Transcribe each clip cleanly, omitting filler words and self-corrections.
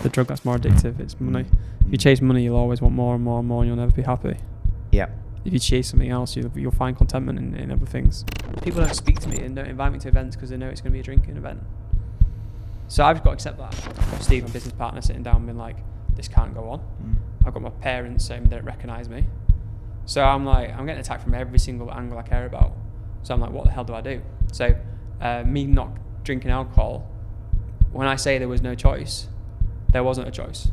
the drug that's more addictive. It's money. If you chase money, you'll always want more and more and more, and you'll never be happy. Yeah. If you chase something else, you'll find contentment in other things. People don't speak to me and don't invite me to events because they know it's going to be a drinking event. So I've got to accept that. Steve, my business partner, sitting down and being like, this can't go on. I've got my parents saying they don't recognise me. So I'm getting attacked from every single angle I care about. So I'm like, what the hell do I do? So me not drinking alcohol, when I say there was no choice, there wasn't a choice.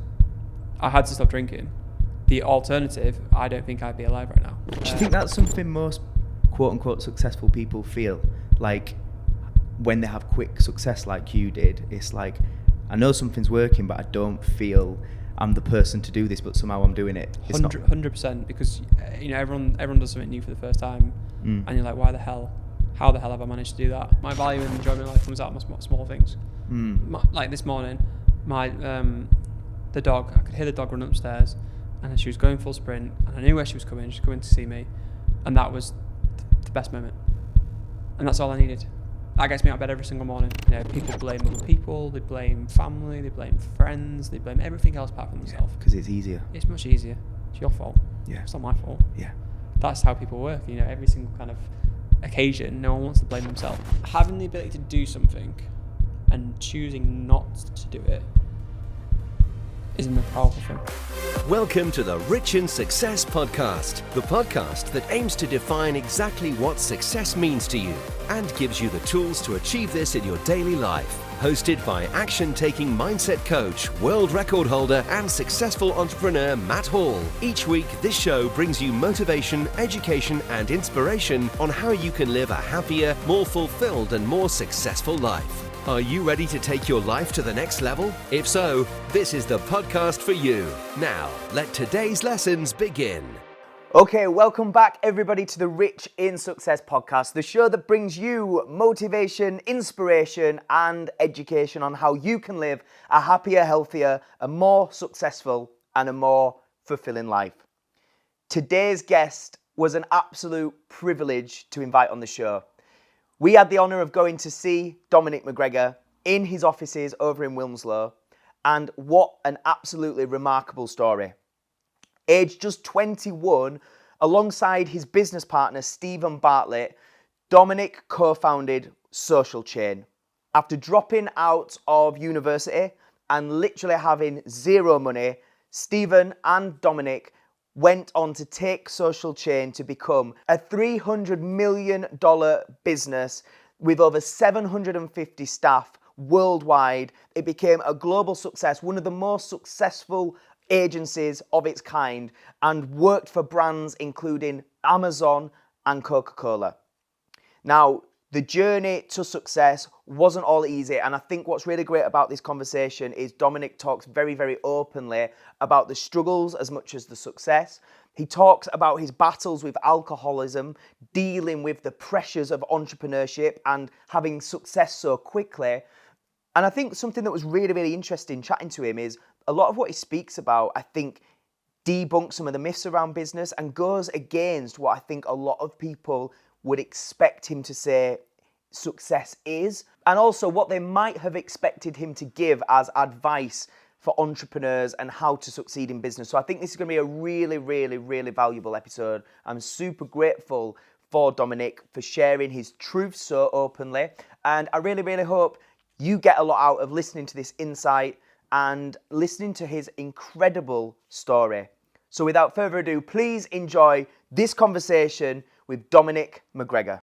I had to stop drinking. The alternative, I don't think I'd be alive right now. Do you think that's something most quote-unquote successful people feel? Like, when they have quick success like you did, it's like, I know something's working, but I don't feel I'm the person to do this, but somehow I'm doing it. 100%, because everyone does something new for the first time, and you're like, how the hell have I managed to do that? My value and enjoyment in life comes out of small things. Like this morning, the dog, I could hear the dog run upstairs, and she was going full sprint, and I knew where she was coming. She was coming to see me, and that was the best moment. And that's all I needed. That gets me out of bed every single morning. People blame other people, they blame family, they blame friends, they blame everything else apart from themselves. Because it's easier. It's much easier. It's your fault. Yeah. It's not my fault. Yeah. That's how people work. Every single kind of occasion, no one wants to blame themselves. Having the ability to do something and choosing not to do it is the most powerful thing. Welcome to the Rich in Success podcast, the podcast that aims to define exactly what success means to you and gives you the tools to achieve this in your daily life. Hosted by action-taking mindset coach, world record holder and successful entrepreneur Matt Hall. Each week, this show brings you motivation, education and inspiration on how you can live a happier, more fulfilled and more successful life. Are you ready to take your life to the next level? If so, this is the podcast for you. Now, let today's lessons begin. Okay, welcome back everybody to the Rich in Success podcast, the show that brings you motivation, inspiration and education on how you can live a happier, healthier, a more successful and a more fulfilling life. Today's guest was an absolute privilege to invite on the show. We had the honour of going to see Dominic McGregor in his offices over in Wilmslow, and what an absolutely remarkable story. Aged just 21, alongside his business partner Stephen Bartlett, Dominic co-founded Social Chain. After dropping out of university and literally having zero money, Stephen and Dominic went on to take Social Chain to become a $300 million business with over 750 staff worldwide. It became a global success, one of the most successful agencies of its kind, and worked for brands including Amazon and Coca-Cola. Now, the journey to success wasn't all easy, and I think what's really great about this conversation is Dominic talks very, very openly about the struggles as much as the success. He talks about his battles with alcoholism, dealing with the pressures of entrepreneurship and having success so quickly. And I think something that was really, really interesting chatting to him is a lot of what he speaks about, I think, debunks some of the myths around business and goes against what I think a lot of people would expect him to say success is, and also what they might have expected him to give as advice for entrepreneurs and how to succeed in business. So I think this is going to be a really, really, really valuable episode. I'm super grateful for Dominic for sharing his truth so openly, and I really, really hope you get a lot out of listening to this insight and listening to his incredible story. So without further ado, please enjoy this conversation with Dominic McGregor.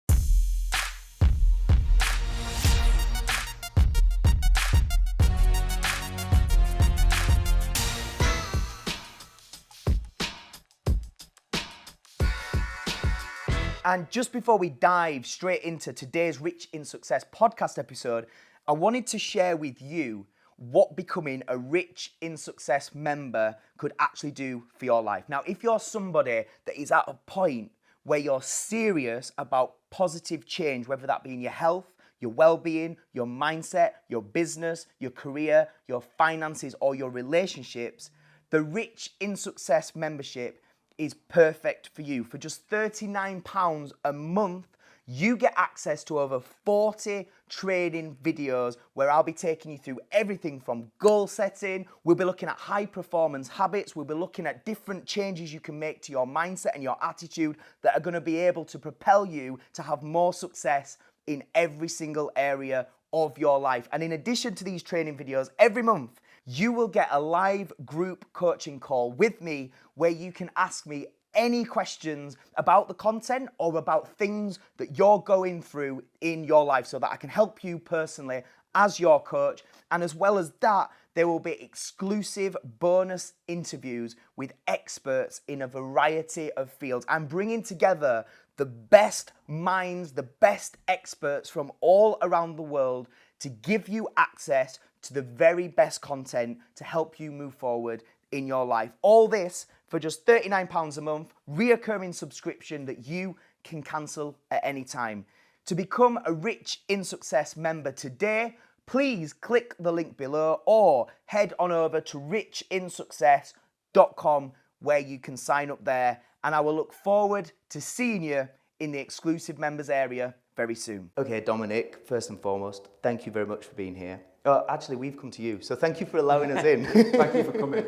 And just before we dive straight into today's Rich in Success podcast episode, I wanted to share with you what becoming a Rich in Success member could actually do for your life. Now, if you're somebody that is at a point where you're serious about positive change, whether that be in your health, your well-being, your mindset, your business, your career, your finances, or your relationships, the Rich in Success membership is perfect for you. For just £39 a month, you get access to over 40 training videos where I'll be taking you through everything from goal setting, we'll be looking at high performance habits, we'll be looking at different changes you can make to your mindset and your attitude that are going to be able to propel you to have more success in every single area of your life. And in addition to these training videos, every month you will get a live group coaching call with me where you can ask me any questions about the content or about things that you're going through in your life so that I can help you personally as your coach. And as well as that, there will be exclusive bonus interviews with experts in a variety of fields. I'm bringing together the best minds, the best experts from all around the world to give you access to the very best content to help you move forward in your life. All this for just £39 a month, reoccurring subscription that you can cancel at any time. To become a Rich in Success member today, please click the link below or head on over to richinsuccess.com where you can sign up there, and I will look forward to seeing you in the exclusive members area very soon. Okay, Dominic, first and foremost, thank you very much for being here. Actually, we've come to you, so thank you for allowing us in. Thank you for coming.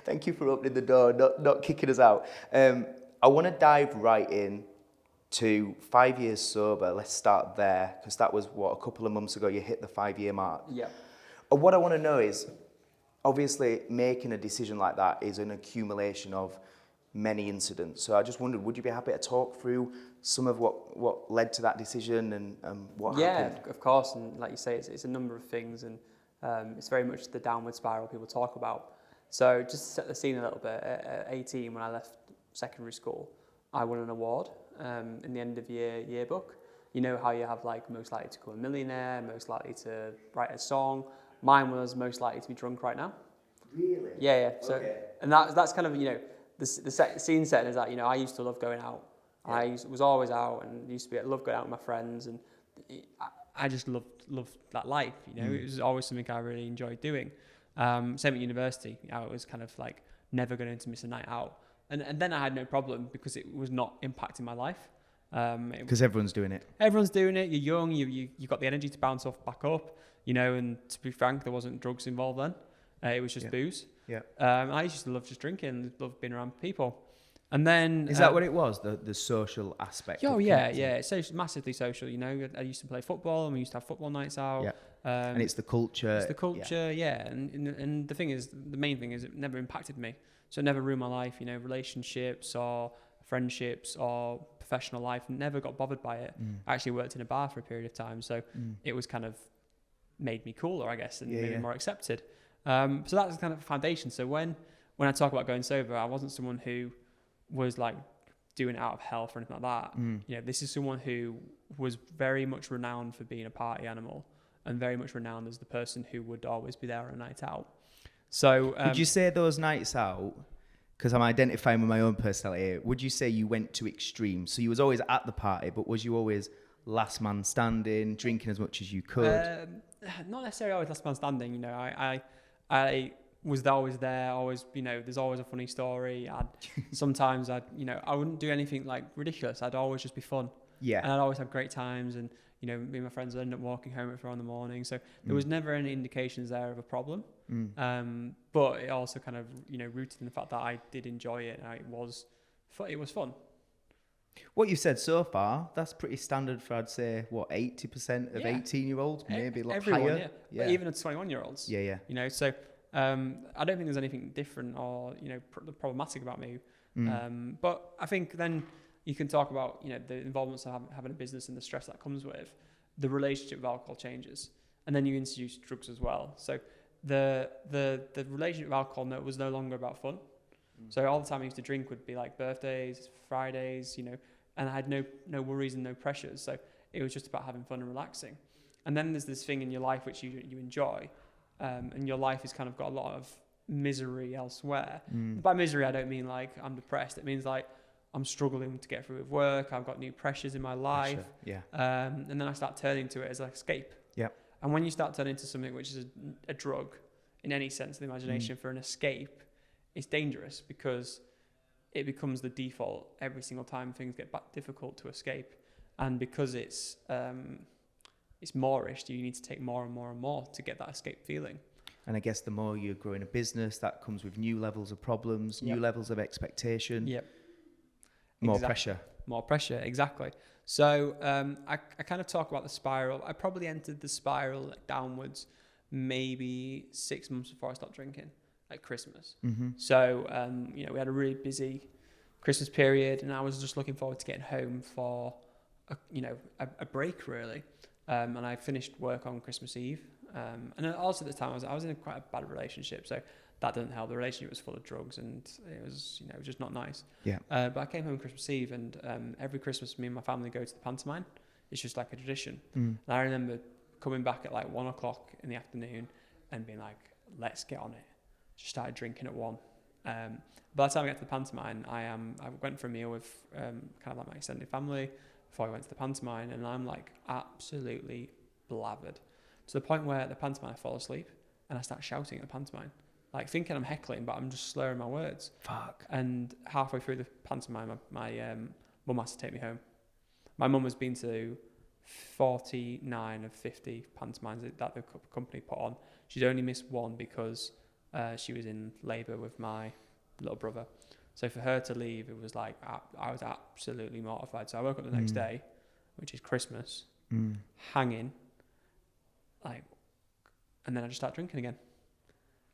Thank you for opening the door, not kicking us out. I want to dive right in to 5 years sober. Let's start there, because that was, a couple of months ago you hit the 5-year mark. Yeah. What I want to know is, obviously, making a decision like that is an accumulation of many incidents. So I just wondered, would you be happy to talk through some of what led to that decision and what happened? Yeah, of course. And like you say, it's a number of things, and it's very much the downward spiral people talk about. So just to set the scene a little bit, at 18, when I left secondary school, I won an award in the end of year yearbook. You know how you have like most likely to become a millionaire, most likely to write a song. Mine was most likely to be drunk right now. Really? Yeah. So, okay. And that's kind of, the scene setting is that, I used to love going out. Yeah. I was always out and loved going out with my friends, and I just loved that life. It was always something I really enjoyed doing. Same at university. I was kind of like never going to miss a night out, and then I had no problem because it was not impacting my life. Because everyone's doing it. Everyone's doing it. You're young. You got the energy to bounce off back up. And to be frank, there wasn't drugs involved then. It was just booze. Yeah. I used to love just drinking, love being around people. And then is that what it was? The social aspect? Oh yeah. It's massively social. I used to play football, and we used to have football nights out. Yeah. And it's the culture. It's the culture, yeah. And the main thing is, it never impacted me. So it never ruined my life. Relationships or friendships or professional life, never got bothered by it. I actually worked in a bar for a period of time, so it was kind of made me cooler, I guess, and made me more accepted. So that's kind of the foundation. So when I talk about going sober, I wasn't someone who was like doing it out of health or anything like that. This is someone who was very much renowned for being a party animal, and very much renowned as the person who would always be there on a night out. So would you say those nights out, because I'm identifying with my own personality, would you say you went to extremes? So you was always at the party, but was you always last man standing, drinking as much as you could? Not necessarily always last man standing. I was always there, always, there's always a funny story. Sometimes I wouldn't do anything like ridiculous. I'd always just be fun. Yeah. And I'd always have great times, and, me and my friends would end up walking home at 4 a.m. So there was never any indications there of a problem. But it also kind of, rooted in the fact that I did enjoy it, and it was fun. What you've said so far, that's pretty standard for, I'd say, 80% of 18-year-olds, maybe a lot higher. Yeah. But even at 21-year-olds. Yeah. So I don't think there's anything different or, problematic about me. But I think then you can talk about, the involvements of having a business and the stress that comes with. The relationship with alcohol changes, and then you introduce drugs as well. So the relationship with alcohol was no longer about fun. So all the time I used to drink would be like birthdays, Fridays, and I had no worries and no pressures. So it was just about having fun and relaxing. And then there's this thing in your life which you enjoy, and your life has kind of got a lot of misery elsewhere. By misery, I don't mean like I'm depressed. It means like I'm struggling to get through with work. I've got new pressures in my life. Yeah. And then I start turning to it as an escape. Yeah. And when you start turning to something which is a drug, in any sense of the imagination, for an escape, it's dangerous, because it becomes the default every single time things get difficult to escape. And because it's moreish, you need to take more and more and more to get that escape feeling. And I guess the more you're growing a business, that comes with new levels of problems, new levels of expectation. Yep. More pressure. More pressure, exactly. So I kind of talk about the spiral. I probably entered the spiral downwards maybe 6 months before I stopped drinking, at Christmas. So, we had a really busy Christmas period, and I was just looking forward to getting home for, a break, really. And I finished work on Christmas Eve. And also at the time, I was in quite a bad relationship, so that didn't help. The relationship was full of drugs, and it was, just not nice. Yeah. But I came home Christmas Eve, and every Christmas, me and my family go to the pantomime. It's just like a tradition. And I remember coming back at like 1 o'clock in the afternoon and being like, let's get on it. Just started drinking at 1. By the time I get to the pantomime, I went for a meal with kind of like my extended family before I went to the pantomime, and I'm like absolutely blathered to the point where at the pantomime I fall asleep and I start shouting at the pantomime, like thinking I'm heckling, but I'm just slurring my words. Fuck. And halfway through the pantomime, my mum has to take me home. My mum has been to 49 of 50 pantomimes that the company put on. She's only missed one because she was in labour with my little brother. So for her to leave, it was like, I was absolutely mortified. So I woke up the next day, which is Christmas, hanging, and then I just start drinking again.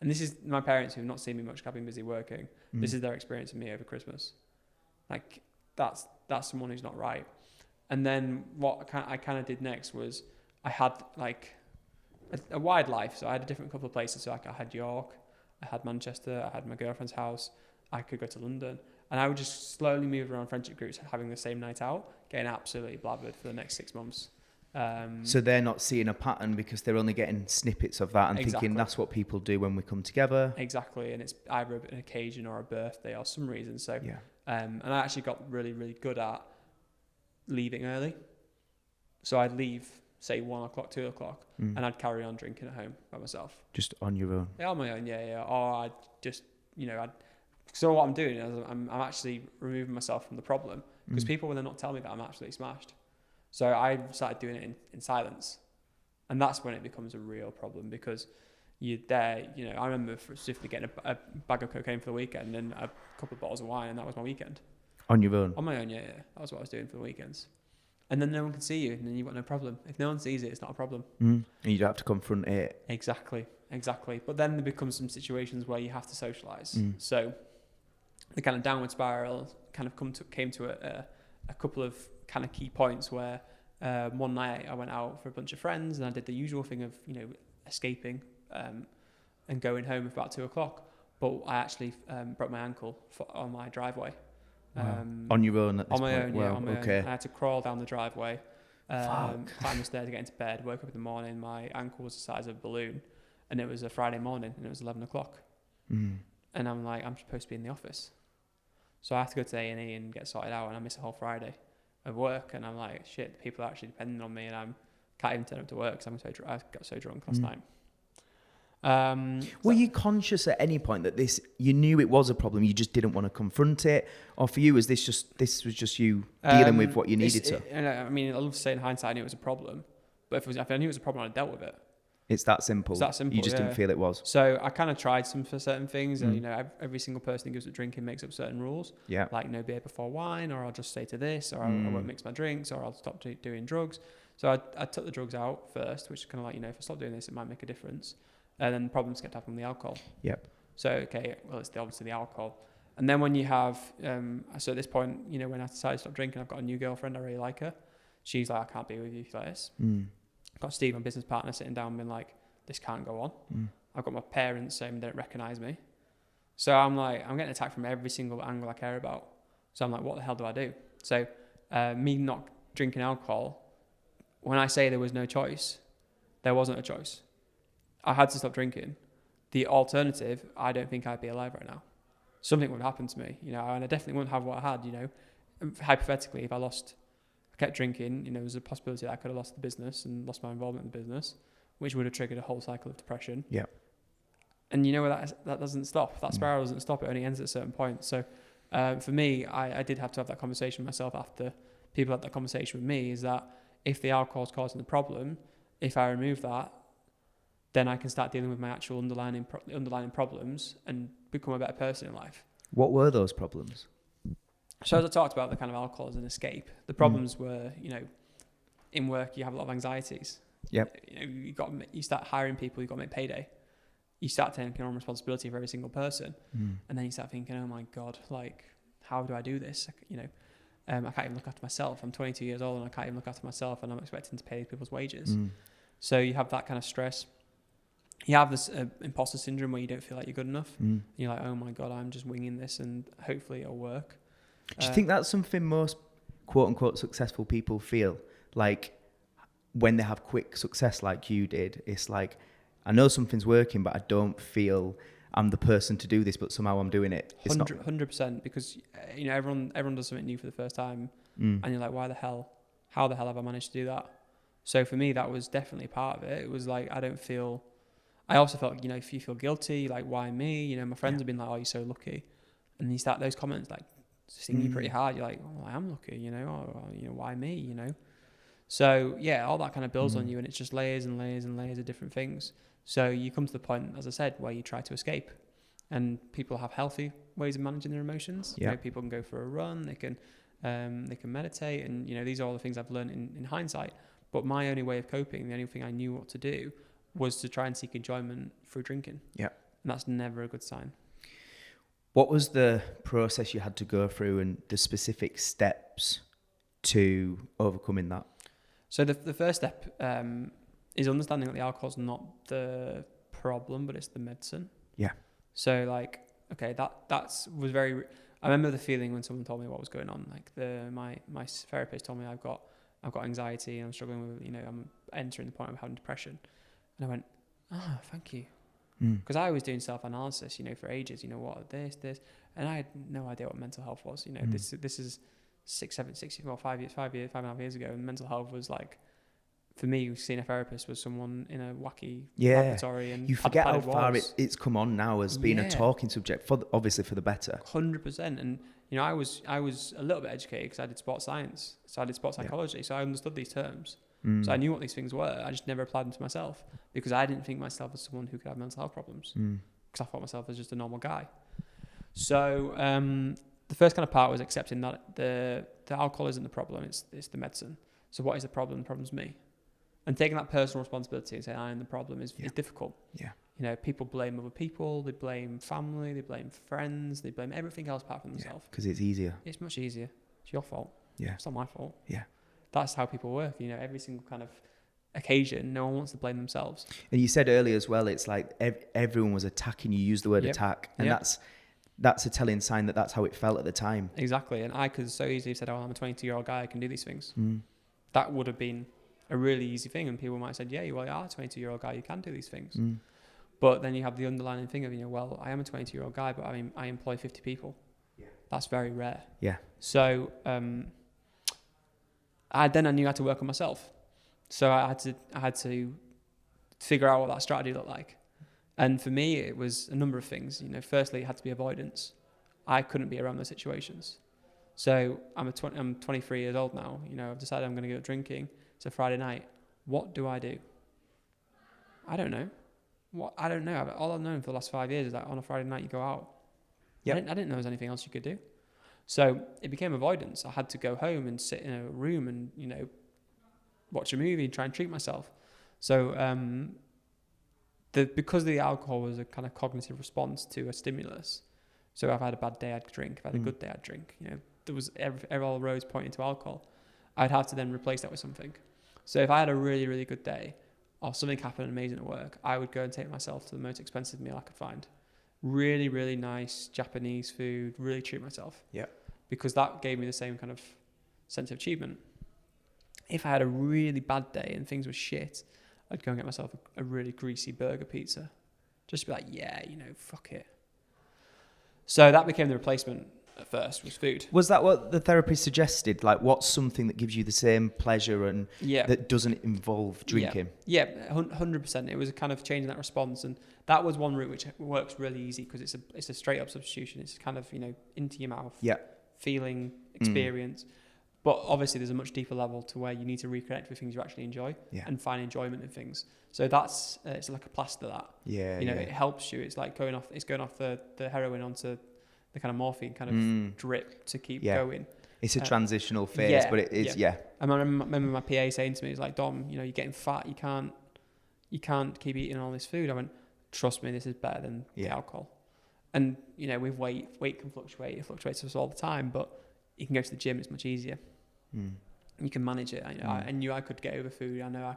And this is my parents who have not seen me much, I've been busy working. This is their experience of me over Christmas. Like, that's someone who's not right. And then what I kind of did next was I had like a wide life. So I had a different couple of places. So like I had York, I had Manchester, I had my girlfriend's house. I could go to London. And I would just slowly move around friendship groups, having the same night out, getting absolutely blathered for the next 6 months. So they're not seeing a pattern because they're only getting snippets of that and thinking that's what people do when we come together. Exactly. And it's either an occasion or a birthday or some reason. So, and I actually got really, really good at leaving early. So I'd leave, say 1 o'clock, 2 o'clock, and I'd carry on drinking at home by myself. Just on your own? Yeah, on my own, yeah. Or I'd just, so what I'm doing is I'm actually removing myself from the problem, because people will not tell me that I'm absolutely smashed. So I started doing it in silence. And that's when it becomes a real problem, because you're there, I remember specifically getting a bag of cocaine for the weekend and a couple of bottles of wine, and that was my weekend. On your own? On my own, yeah. That was what I was doing for the weekends. And then no one can see you, and then you've got no problem. If no one sees it, it's not a problem. And you don't have to confront it. Exactly. But then there becomes some situations where you have to socialise. So the kind of downward spiral kind of came to a couple of kind of key points where one night I went out for a bunch of friends, and I did the usual thing of, escaping and going home about 2 o'clock. But I actually broke my ankle on my driveway. On your own at this point? On my own, yeah. On my own. I had to crawl down the driveway, climb the stairs to get into bed, woke up in the morning, my ankle was the size of a balloon, and it was a Friday morning, and it was 11 o'clock. And I'm like, I'm supposed to be in the office. So I have to go to A&E and get sorted out, and I miss a whole Friday of work, and I'm like, shit, people are actually depending on me, and I can't even turn up to work because I got so drunk last night. Were you conscious at any point that you knew it was a problem, you just didn't want to confront it, or for you was this was just you dealing with what you needed to? I mean, I love to say in hindsight I knew it was a problem, but if I knew it was a problem, I dealt with it. It's that simple. You just didn't feel it was. So I kind of tried some for certain things, and every single person who gives up drinking makes up certain rules. Yeah. Like no beer before wine, or I'll just stay to this, or I won't mix my drinks, or I'll stop doing drugs. So I took the drugs out first, which is kind of like, if I stop doing this, it might make a difference. And then problems kept happening with the alcohol. Yep. So, okay, well, it's obviously the alcohol. And then when you have, so at this point, when I decided to stop drinking, I've got a new girlfriend, I really like her. She's like, I can't be with you like this. I've got Steve, my business partner, sitting down and being like, this can't go on. I've got my parents saying they don't recognise me. So I'm like, I'm getting attacked from every single angle I care about. So I'm like, what the hell do I do? So me not drinking alcohol, when I say there was no choice, there wasn't a choice. I had to stop drinking. The alternative, I don't think I'd be alive right now. Something would happen to me, and I definitely wouldn't have what I had, Hypothetically, if I kept drinking, there's a possibility that I could have lost the business and lost my involvement in the business, which would have triggered a whole cycle of depression. Yeah. And that doesn't stop. That spiral doesn't stop. It only ends at a certain point. So for me, I did have to have that conversation with myself after people had that conversation with me, is that if the alcohol's causing the problem, if I remove that, then I can start dealing with my actual underlying problems and become a better person in life. What were those problems? So as I talked about the kind of alcohol as an escape, the problems were, in work you have a lot of anxieties. Yep. You start hiring people, you've got to make payday. You start taking on responsibility for every single person. And then you start thinking, oh my God, like, how do I do this? I can't even look after myself. I'm 22 years old and I can't even look after myself, and I'm expecting to pay people's wages. So you have that kind of stress. You have this imposter syndrome where you don't feel like you're good enough. And you're like, oh my God, I'm just winging this and hopefully it'll work. Do you think that's something most quote unquote successful people feel? Like when they have quick success like you did, it's like, I know something's working, but I don't feel I'm the person to do this, but somehow I'm doing it. It's 100%, because everyone does something new for the first time, and you're like, how the hell have I managed to do that? So for me, that was definitely part of it. It was like, I also felt, if you feel guilty, like, why me? My friends have been like, oh, you're so lucky. And you start those comments like sting you pretty hard. You're like, oh, I am lucky, why me, So yeah, all that kind of builds on you, and it's just layers and layers and layers of different things. So you come to the point, as I said, where you try to escape, and people have healthy ways of managing their emotions. Yeah. People can go for a run, they can meditate, and these are all the things I've learned in hindsight. But my only way of coping, the only thing I knew what to do, was to try and seek enjoyment through drinking. Yeah, and that's never a good sign. What was the process you had to go through, and the specific steps to overcoming that? So the first step is understanding that the alcohol's not the problem, but it's the medicine. Yeah. So like, okay, that was very. I remember the feeling when someone told me what was going on. Like my therapist told me I've got anxiety and I'm struggling with, I'm entering the point of having depression, and I went, oh, thank you, because I was doing self-analysis, for ages. What this, and I had no idea what mental health was. This is 5.5 years ago, and mental health was like, for me, seeing a therapist was someone in a wacky laboratory. And you forget how far it's come on now as being a talking subject, obviously for the better. 100%. And I was a little bit educated because I did sports science, so I did sports psychology, so I understood these terms. So I knew what these things were. I just never applied them to myself because I didn't think myself as someone who could have mental health problems, because I thought myself as just a normal guy. So the first kind of part was accepting that the alcohol isn't the problem, it's the medicine. So what is the problem? The problem's me. And taking that personal responsibility and saying I am the problem is difficult. Yeah. People blame other people, they blame family, they blame friends, they blame everything else apart from themselves. Because it's easier. It's much easier. It's your fault. Yeah. It's not my fault. Yeah. That's how people work. Every single kind of occasion, no one wants to blame themselves. And you said earlier as well, it's like everyone was attacking. You used the word attack, and that's a telling sign that that's how it felt at the time. Exactly. And I could so easily have said, oh, I'm a 22-year-old guy, I can do these things. That would have been a really easy thing, and people might have said, yeah, well, you are a 22-year-old guy, you can do these things. But then you have the underlying thing of, well, I am a 22-year-old guy, but I employ 50 people. Yeah. That's very rare. Yeah. So I knew I had to work on myself. So I had to figure out what that strategy looked like. And for me, it was a number of things. Firstly, it had to be avoidance. I couldn't be around those situations. So I'm 23 years old now. I've decided I'm going to go drinking. It's a Friday night. What do? I don't know. I don't know. All I've known for the last 5 years is that on a Friday night you go out. Yep. I didn't know there was anything else you could do. So it became avoidance. I had to go home and sit in a room and, watch a movie and try and treat myself. So because the alcohol was a kind of cognitive response to a stimulus. So if I had a bad day, I'd drink. If I had a good day, I'd drink. There was all roads pointing to alcohol. I'd have to then replace that with something. So if I had a really, really good day, or something happened amazing at work, I would go and take myself to the most expensive meal I could find. Really, really nice Japanese food, really treat myself. Yeah. Because that gave me the same kind of sense of achievement. If I had a really bad day and things were shit, I'd go and get myself a really greasy burger pizza. Just to be like, fuck it. So that became the replacement at first, was food. Was that what the therapist suggested? Like, what's something that gives you the same pleasure and that doesn't involve drinking? Yeah, 100%. It was a kind of changing that response. And that was one route which works really easy because it's a straight up substitution. It's kind of, into your mouth. Yeah. Feeling, experience. But obviously there's a much deeper level to where you need to reconnect with things you actually enjoy and find enjoyment in things. So that's, it's like a plaster that, it helps you. It's like going off the heroin onto the kind of morphine kind of drip to keep going. It's a transitional phase, but it is, I remember my PA saying to me, it's like, Dom, you're getting fat. You can't keep eating all this food. I went, trust me, this is better than the alcohol. And, with weight can fluctuate. It fluctuates us all the time, but you can go to the gym. It's much easier. You can manage it. I knew I could get over food. I know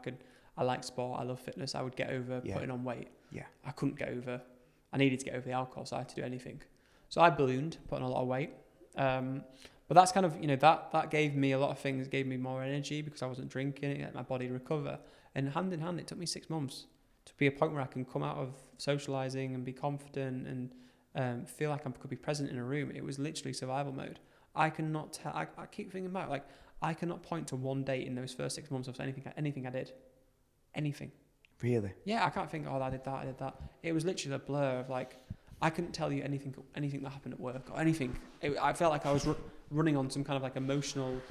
I like sport. I love fitness. I would get over putting on weight. I couldn't get over. I needed to get over the alcohol, so I had to do anything. So I ballooned, put on a lot of weight. But that's kind of, that gave me a lot of things. It gave me more energy because I wasn't drinking. It let my body recover. And hand in hand, it took me 6 months to be a point where I can come out of socializing and be confident and feel like I could be present in a room. It was literally survival mode. I cannot tell. I keep thinking about it, I cannot point to one date in those first 6 months of anything I did. Anything. Really? Yeah, I can't think, I did that. It was literally a blur of I couldn't tell you anything that happened at work or anything. I felt like I was running on some kind of emotional,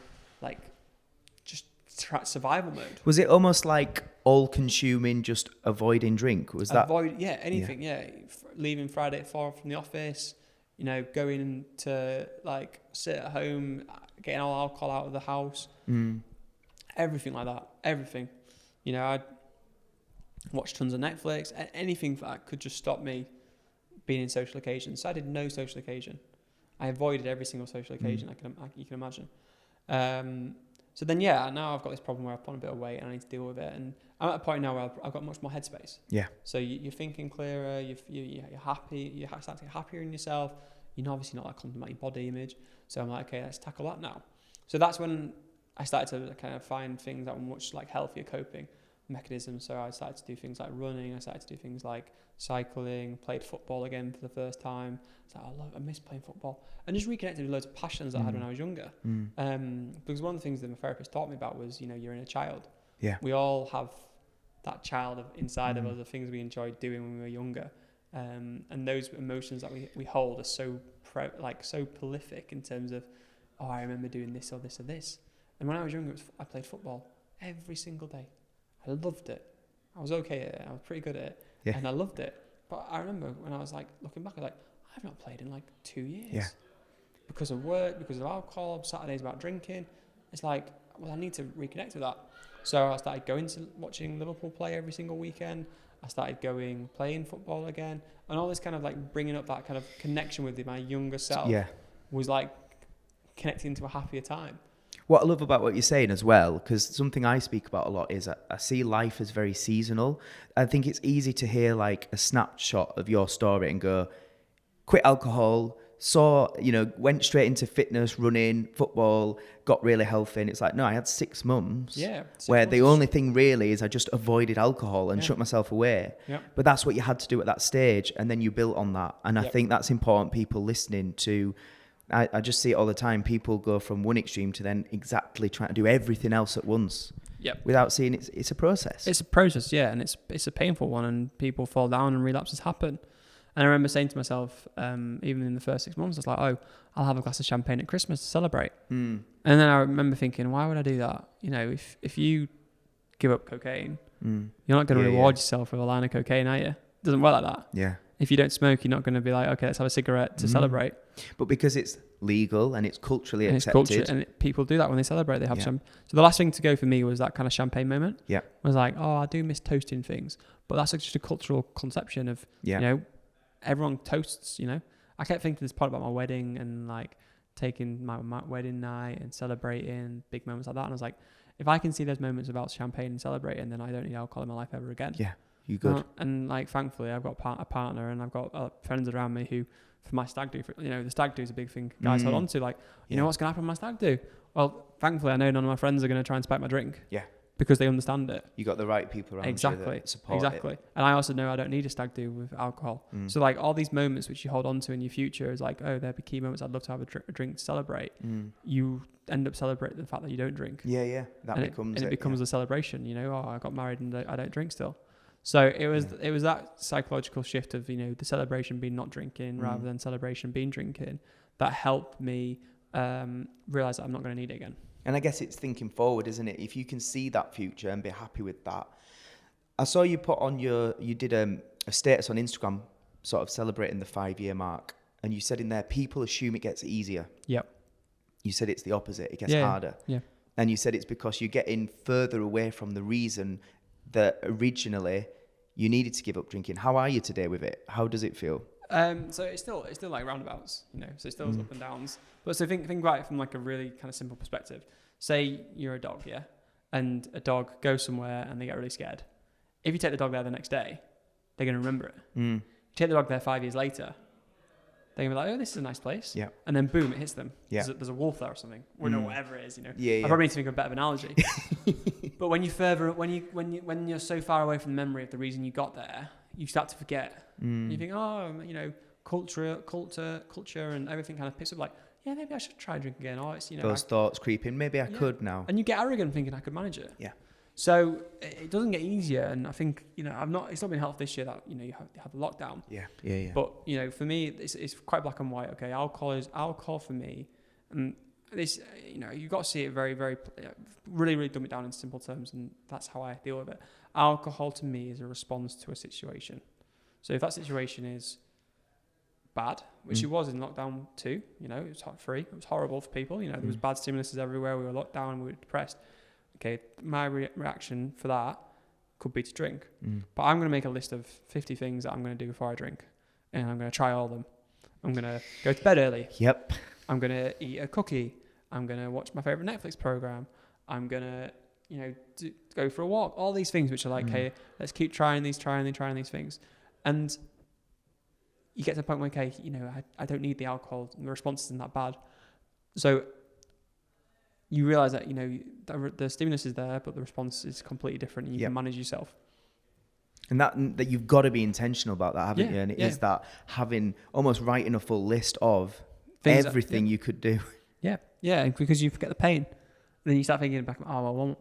just survival mode. Was it almost like all-consuming, just avoiding drink? Was that? Anything, leaving Friday at 4 from the office, going to sit at home, getting all alcohol out of the house, everything like that, everything. I'd watch tons of Netflix, anything that could just stop me being in social occasions. So I did no social occasion. I avoided every single social occasion you can imagine. So then, now I've got this problem where I've put on a bit of weight and I need to deal with it. And I'm at a point now where I've got much more headspace. Yeah. So you're thinking clearer, you're happy, you start to get happier in yourself. You're obviously not confident about your body image. So I'm like, okay, let's tackle that now. So that's when I started to kind of find things that were much healthier coping mechanisms. So I started to do things like running. I started to do things like cycling, played football again for the first time. I miss playing football, and just reconnected with loads of passions that I had when I was younger. Because one of the things that my therapist taught me about was, you're in a child. Yeah. We all have that child inside of us, the things we enjoyed doing when we were younger. And those emotions that we hold are so prolific in terms of, I remember doing this or this or this. And when I was younger, I played football every single day. I loved it. I was okay at it. I was pretty good at it. Yeah. And I loved it. But I remember when I was looking back, I was I've not played in 2 years. Yeah. Because of work, because of alcohol, Saturdays about drinking. It's I need to reconnect with that. So I started going to watching Liverpool play every single weekend. I started playing football again. And all this kind of bringing up that kind of connection with my younger self was connecting to a happier time. What I love about what you're saying as well, because something I speak about a lot is I see life as very seasonal. I think it's easy to hear a snapshot of your story and go, quit alcohol, went straight into fitness, running, football, got really healthy. And it's no, I had 6 months where the only thing really is I just avoided alcohol and shut myself away. Yep. But that's what you had to do at that stage. And then you built on that. And I think that's important, people listening to. I just see it all the time. People go from one extreme to then exactly trying to do everything else at once. Yep. Without seeing it's a process. It's a process, and it's a painful one, and people fall down and relapses happen. And I remember saying to myself, even in the first 6 months, I was I'll have a glass of champagne at Christmas to celebrate. And then I remember thinking, why would I do that? If you give up cocaine, you're not going to reward yourself with a line of cocaine, are you? It doesn't work like that. Yeah. If you don't smoke, you're not going to be okay, let's have a cigarette to celebrate. But because it's legal and it's culturally accepted. And people do that when they celebrate. They have champagne. So the last thing to go for me was that kind of champagne moment. Yeah. I was I do miss toasting things. But that's just a cultural conception of, everyone toasts, I kept thinking this part about my wedding and taking my wedding night and celebrating big moments like that. And I was if I can see those moments about champagne and celebrating, then I don't need alcohol in my life ever again. Yeah. You good? And thankfully, I've got a partner and I've got friends around me who, for my stag do, the stag do is a big thing guys hold on to. You know what's going to happen on my stag do? Well, thankfully, I know none of my friends are going to try and spike my drink. Yeah. Because they understand it. You got the right people around you that support it. And I also know I don't need a stag do with alcohol. So all these moments which you hold on to in your future is there'd be key moments. I'd love to have a drink to celebrate. You end up celebrating the fact that you don't drink. Yeah. It becomes a celebration. I got married and I don't drink still. So it was that psychological shift of, the celebration being not drinking rather than celebration being drinking that helped me realize that I'm not going to need it again. And I guess it's thinking forward, isn't it? If you can see that future and be happy with that. I saw you put on you did a status on Instagram sort of celebrating the 5-year mark. And you said in there, people assume it gets easier. Yep. You said it's the opposite. It gets harder. Yeah. And you said it's because you're getting further away from the reason that originally you needed to give up drinking. How are you today with it? How does it feel? So it's still like roundabouts, you know, so it still up and downs. But so think about it from like a really kind of simple perspective. Say you're a dog, yeah? And a dog goes somewhere and they get really scared. If you take the dog there the next day, they're going to remember it. You take the dog there 5 years later, they're going to be like, oh, this is a nice place. Yeah. And then boom, it hits them. Yeah. There's a wolf there or something. Or no, whatever it is, you know. Yeah. I probably need to think of a better analogy. But when you're so far away from the memory of the reason you got there, you start to forget. You think, oh, you know, culture and everything kind of picks up like, yeah, maybe I should try drink again. Or it's, you know, those thoughts creeping. Maybe I could now. And you get arrogant thinking I could manage it. Yeah. So it doesn't get easier, and I think, you know, it's not been helpful this year that, you know, you have the lockdown. Yeah. But, you know, for me, it's quite black and white. Okay, alcohol for me, and this, you know, you got to see it very, very, really, really dumb it down in simple terms, and that's how I deal with it. Alcohol to me is a response to a situation. So if that situation is bad, which it was in lockdown too, you know, it was free, it was horrible for people, you know, there was bad stimuluses everywhere, we were locked down and we were depressed. Okay, my reaction for that could be to drink. But I'm going to make a list of 50 things that I'm going to do before I drink. And I'm going to try all of them. I'm going to go to bed early. Yep. I'm going to eat a cookie. I'm going to watch my favorite Netflix program. I'm going to, you know, go for a walk. All these things which are like, hey, let's keep trying these things. And you get to the point where, okay, you know, I don't need the alcohol. And the response isn't that bad. So you realize that, you know, the stimulus is there, but the response is completely different, and you can manage yourself. And that you've got to be intentional about that, haven't you? And it is that having almost writing a full list of things everything you could do. Yeah, because you forget the pain. And then you start thinking back, oh, well,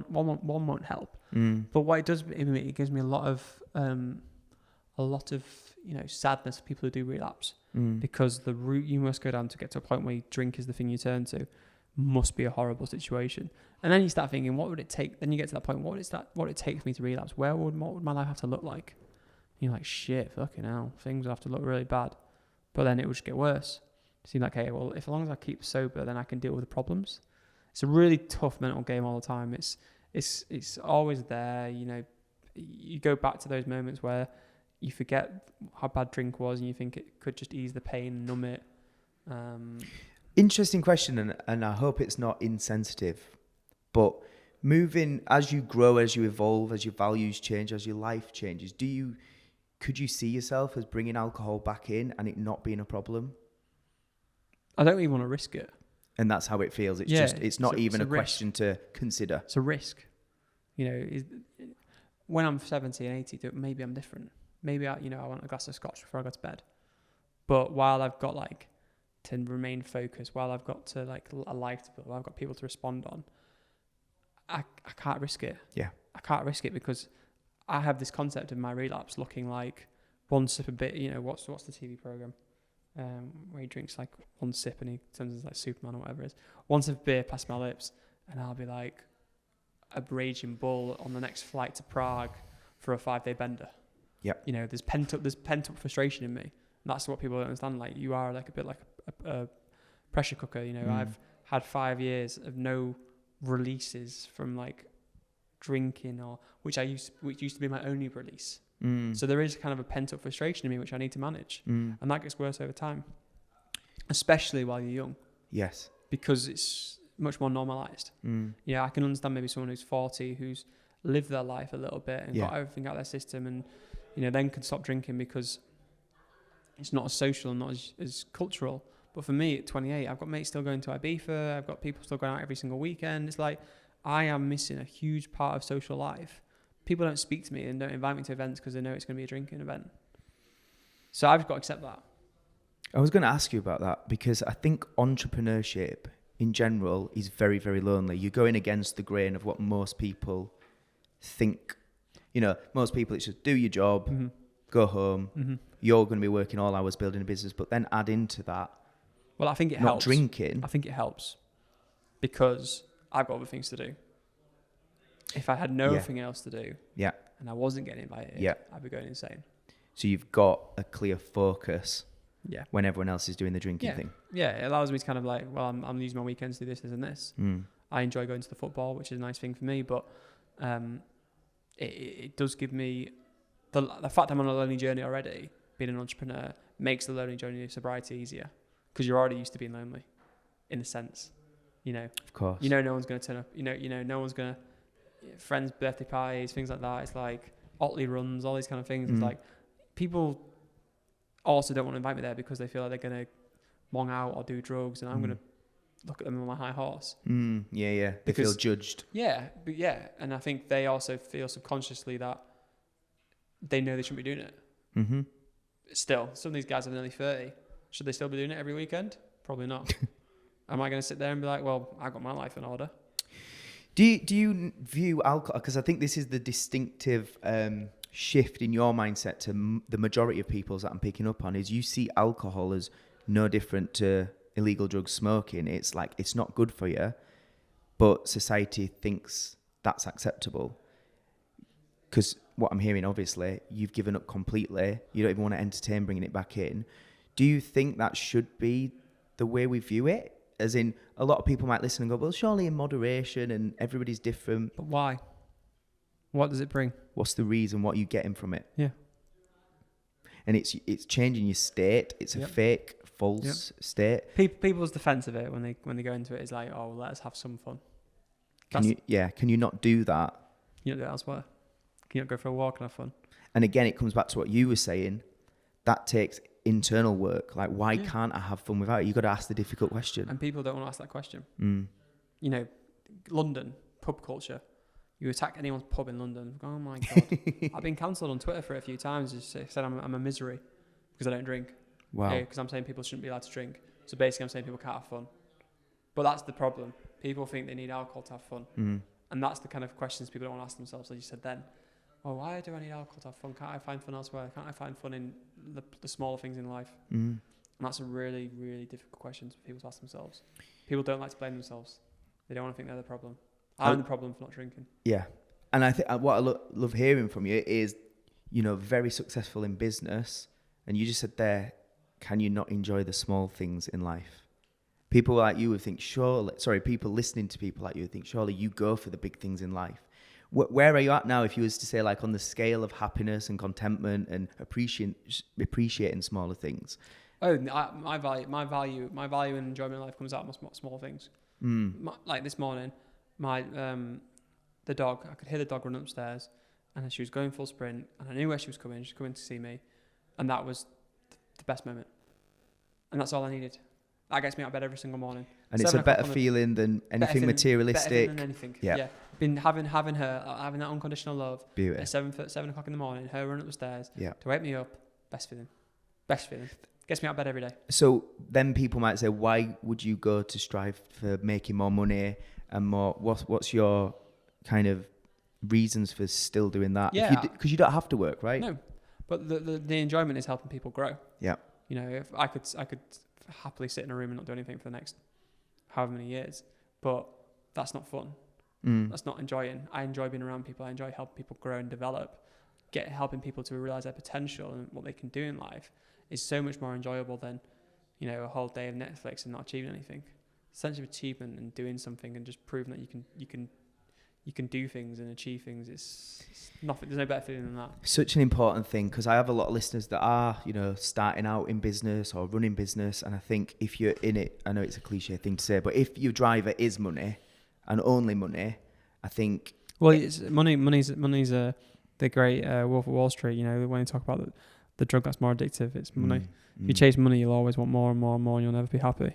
one won't help. But what it does, it gives me a lot of, you know, sadness for people who do relapse, because the route you must go down to get to a point where drink is the thing you turn to must be a horrible situation. And then you start thinking, what would it take? Then you get to that point, what would it take for me to relapse? What would my life have to look like? And you're like, shit, fucking hell, things would have to look really bad. But then it would just get worse. It seemed like, hey, well, if as long as I keep sober, then I can deal with the problems. It's a really tough mental game all the time. It's always there, you know. You go back to those moments where you forget how bad drink was, and you think it could just ease the pain, numb it. Interesting question, and I hope it's not insensitive, but moving as you grow, as you evolve, as your values change, as your life changes, could you see yourself as bringing alcohol back in and it not being a problem? I don't even want to risk it. And that's how it feels. It's not even a question to consider. It's a risk. You know, when I'm 70 and 80, maybe I'm different. Maybe I want a glass of scotch before I go to bed. But while I've got to remain focused, while I've got to a life to build, while I've got people to respond on, I can't risk it. Yeah. I can't risk it because I have this concept of my relapse looking like one sip a bit, you know, what's the TV program? Where he drinks like one sip and he turns into like Superman or whatever it is. One sip of beer past my lips and I'll be like a raging bull on the next flight to Prague for a 5-day bender. Yeah. You know, there's pent up frustration in me. And that's what people don't understand. Like, you are like a bit like a pressure cooker. You know, I've had 5 years of no releases from like drinking, or which used to be my only release. So there is kind of a pent up frustration in me which I need to manage, and that gets worse over time, especially while you're young. Yes, because it's much more normalized. Yeah, I can understand maybe someone who's 40 who's lived their life a little bit and got everything out of their system, and you know, then can stop drinking because it's not as social and not as cultural. But for me at 28, I've got mates still going to Ibiza. I've got people still going out every single weekend. It's like I am missing a huge part of social life. People don't speak to me and don't invite me to events because they know it's going to be a drinking event. So I've got to accept that. I was going to ask you about that because I think entrepreneurship in general is very, very lonely. You're going against the grain of what most people think. You know, most people, it's just do your job, go home. You're going to be working all hours building a business, but then add into that. Well, I think it not helps. Drinking. I think it helps because I've got other things to do. If I had nothing else to do, and I wasn't getting invited, I'd be going insane. So you've got a clear focus. Yeah. When everyone else is doing the drinking thing. Yeah, it allows me to kind of like, well, I'm using my weekends to do this and this. I enjoy going to the football, which is a nice thing for me, but it does give me the fact I'm on a learning journey already. Being an entrepreneur makes the learning journey of sobriety easier because you're already used to being lonely, in a sense. Of course. No one's going to turn up. No one's going to friends' birthday parties, things like that. It's like Otley runs, all these kind of things. It's like people also don't want to invite me there because they feel like they're going to mong out or do drugs, and I'm going to look at them on my high horse. They feel judged. And I think they also feel subconsciously that they know they shouldn't be doing it. Still, some of these guys are nearly 30. Should they still be doing it every weekend? Probably not. Am I going to sit there and be like, well, I got my life in order? Do you view alcohol, because I think this is the distinctive shift in your mindset to the majority of people's that I'm picking up on, is you see alcohol as no different to illegal drug smoking. It's like, it's not good for you, but society thinks that's acceptable. Because what I'm hearing, obviously, you've given up completely. You don't even want to entertain bringing it back in. Do you think that should be the way we view it? As in, a lot of people might listen and go, well, surely in moderation and everybody's different. But why? What does it bring? What's the reason? What are you getting from it? Yeah. And it's changing your state. It's a fake, false state. People's defense of it when they go into it is like, oh, let us have some fun. Can you not do that? You don't do it elsewhere. Can you not go for a walk and have fun? And again, it comes back to what you were saying. That takes internal work. Like, why can't I have fun without it? You've got to ask the difficult question. And people don't want to ask that question. London, pub culture. You attack anyone's pub in London. Oh my God. I've been cancelled on Twitter for it a few times. Just said I'm a misery because I don't drink. Wow. Because I'm saying people shouldn't be allowed to drink. So basically I'm saying people can't have fun. But that's the problem. People think they need alcohol to have fun. And that's the kind of questions people don't want to ask themselves, as you said then. Well, why do I need alcohol to have fun? Can't I find fun elsewhere? Can't I find fun in the smaller things in life? And that's a really, really difficult question for people to ask themselves. People don't like to blame themselves. They don't want to think they're the problem. I'm the problem for not drinking. Yeah. And I think what I love hearing from you is, very successful in business. And you just said there, can you not enjoy the small things in life? People like you would think, people listening to people like you would think, surely you go for the big things in life. Where are you at now, if you was to say, like, on the scale of happiness and contentment and appreciating smaller things? Oh, my value and enjoyment in life comes out of small things. Like this morning, the dog, I could hear the dog run upstairs, and she was going full sprint, and I knew where she was coming. She's coming to see me, and that was the best moment. And that's all I needed. That gets me out of bed every single morning. And it's a better feeling than anything materialistic. Better than anything. Yeah. Been having her, having that unconditional love. Beauty. At 7 o'clock in the morning, her running up the stairs to wake me up. Best feeling. Gets me out of bed every day. So then people might say, why would you go to strive for making more money and more? What's your kind of reasons for still doing that? Yeah. Because you don't have to work, right? No. But the enjoyment is helping people grow. Yeah. If I could happily sit in a room and not do anything for the next however many years, but that's not fun. That's not enjoying. I enjoy being around people. I enjoy helping people grow and develop, helping people to realize their potential and what they can do in life is so much more enjoyable than, a whole day of Netflix and not achieving anything. Sense of achievement and doing something and just proving that you can do things and achieve things. It's nothing. There's no better feeling than that. Such an important thing, because I have a lot of listeners that are, starting out in business or running business, and I think if you're in it, I know it's a cliche thing to say, but if your driver is money and only money, I think. Well, it's money's the great Wolf of Wall Street. When you talk about the drug that's more addictive, it's money. If you chase money, you'll always want more and more and more, and you'll never be happy.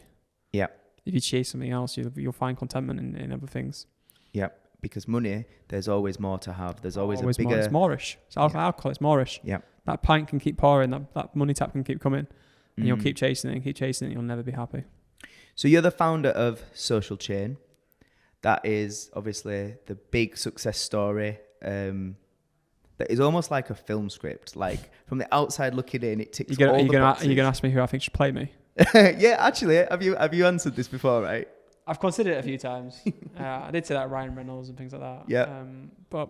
Yeah. If you chase something else, you'll find contentment in other things. Yeah. Because money, there's always more to have. There's always a bigger... More. It's moreish. It's alcohol, it's moreish. Yeah. That pint can keep pouring, that money tap can keep coming, and you'll keep chasing it, and you'll never be happy. So you're the founder of Social Chain. That is obviously the big success story that is almost like a film script. Like, from the outside looking in, it ticks all the boxes. Are you going to ask me who I think should play me? Yeah, actually, have you answered this before, right? I've considered it a few times. I did say that Ryan Reynolds and things like that. Yeah. But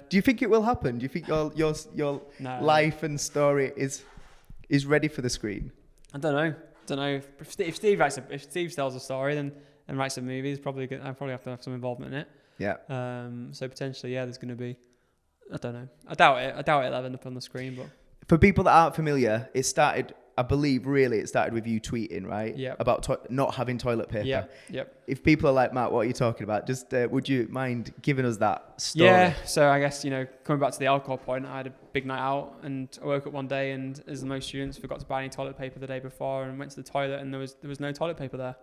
do you think it will happen? Do you think your no. life and story is ready for the screen? I don't know. If Steve tells a story and writes a movie, I probably have to have some involvement in it. Yeah. So potentially, yeah, there's going to be. I don't know. I doubt it. It'll end up on the screen, but. For people that aren't familiar, it started with you tweeting, right? Yeah. About not having toilet paper. Yeah. Yep. If people are like, Matt, what are you talking about? Just would you mind giving us that story? Yeah. So I guess, coming back to the alcohol point, I had a big night out and I woke up one day and, as most students, forgot to buy any toilet paper the day before and went to the toilet and there was no toilet paper there.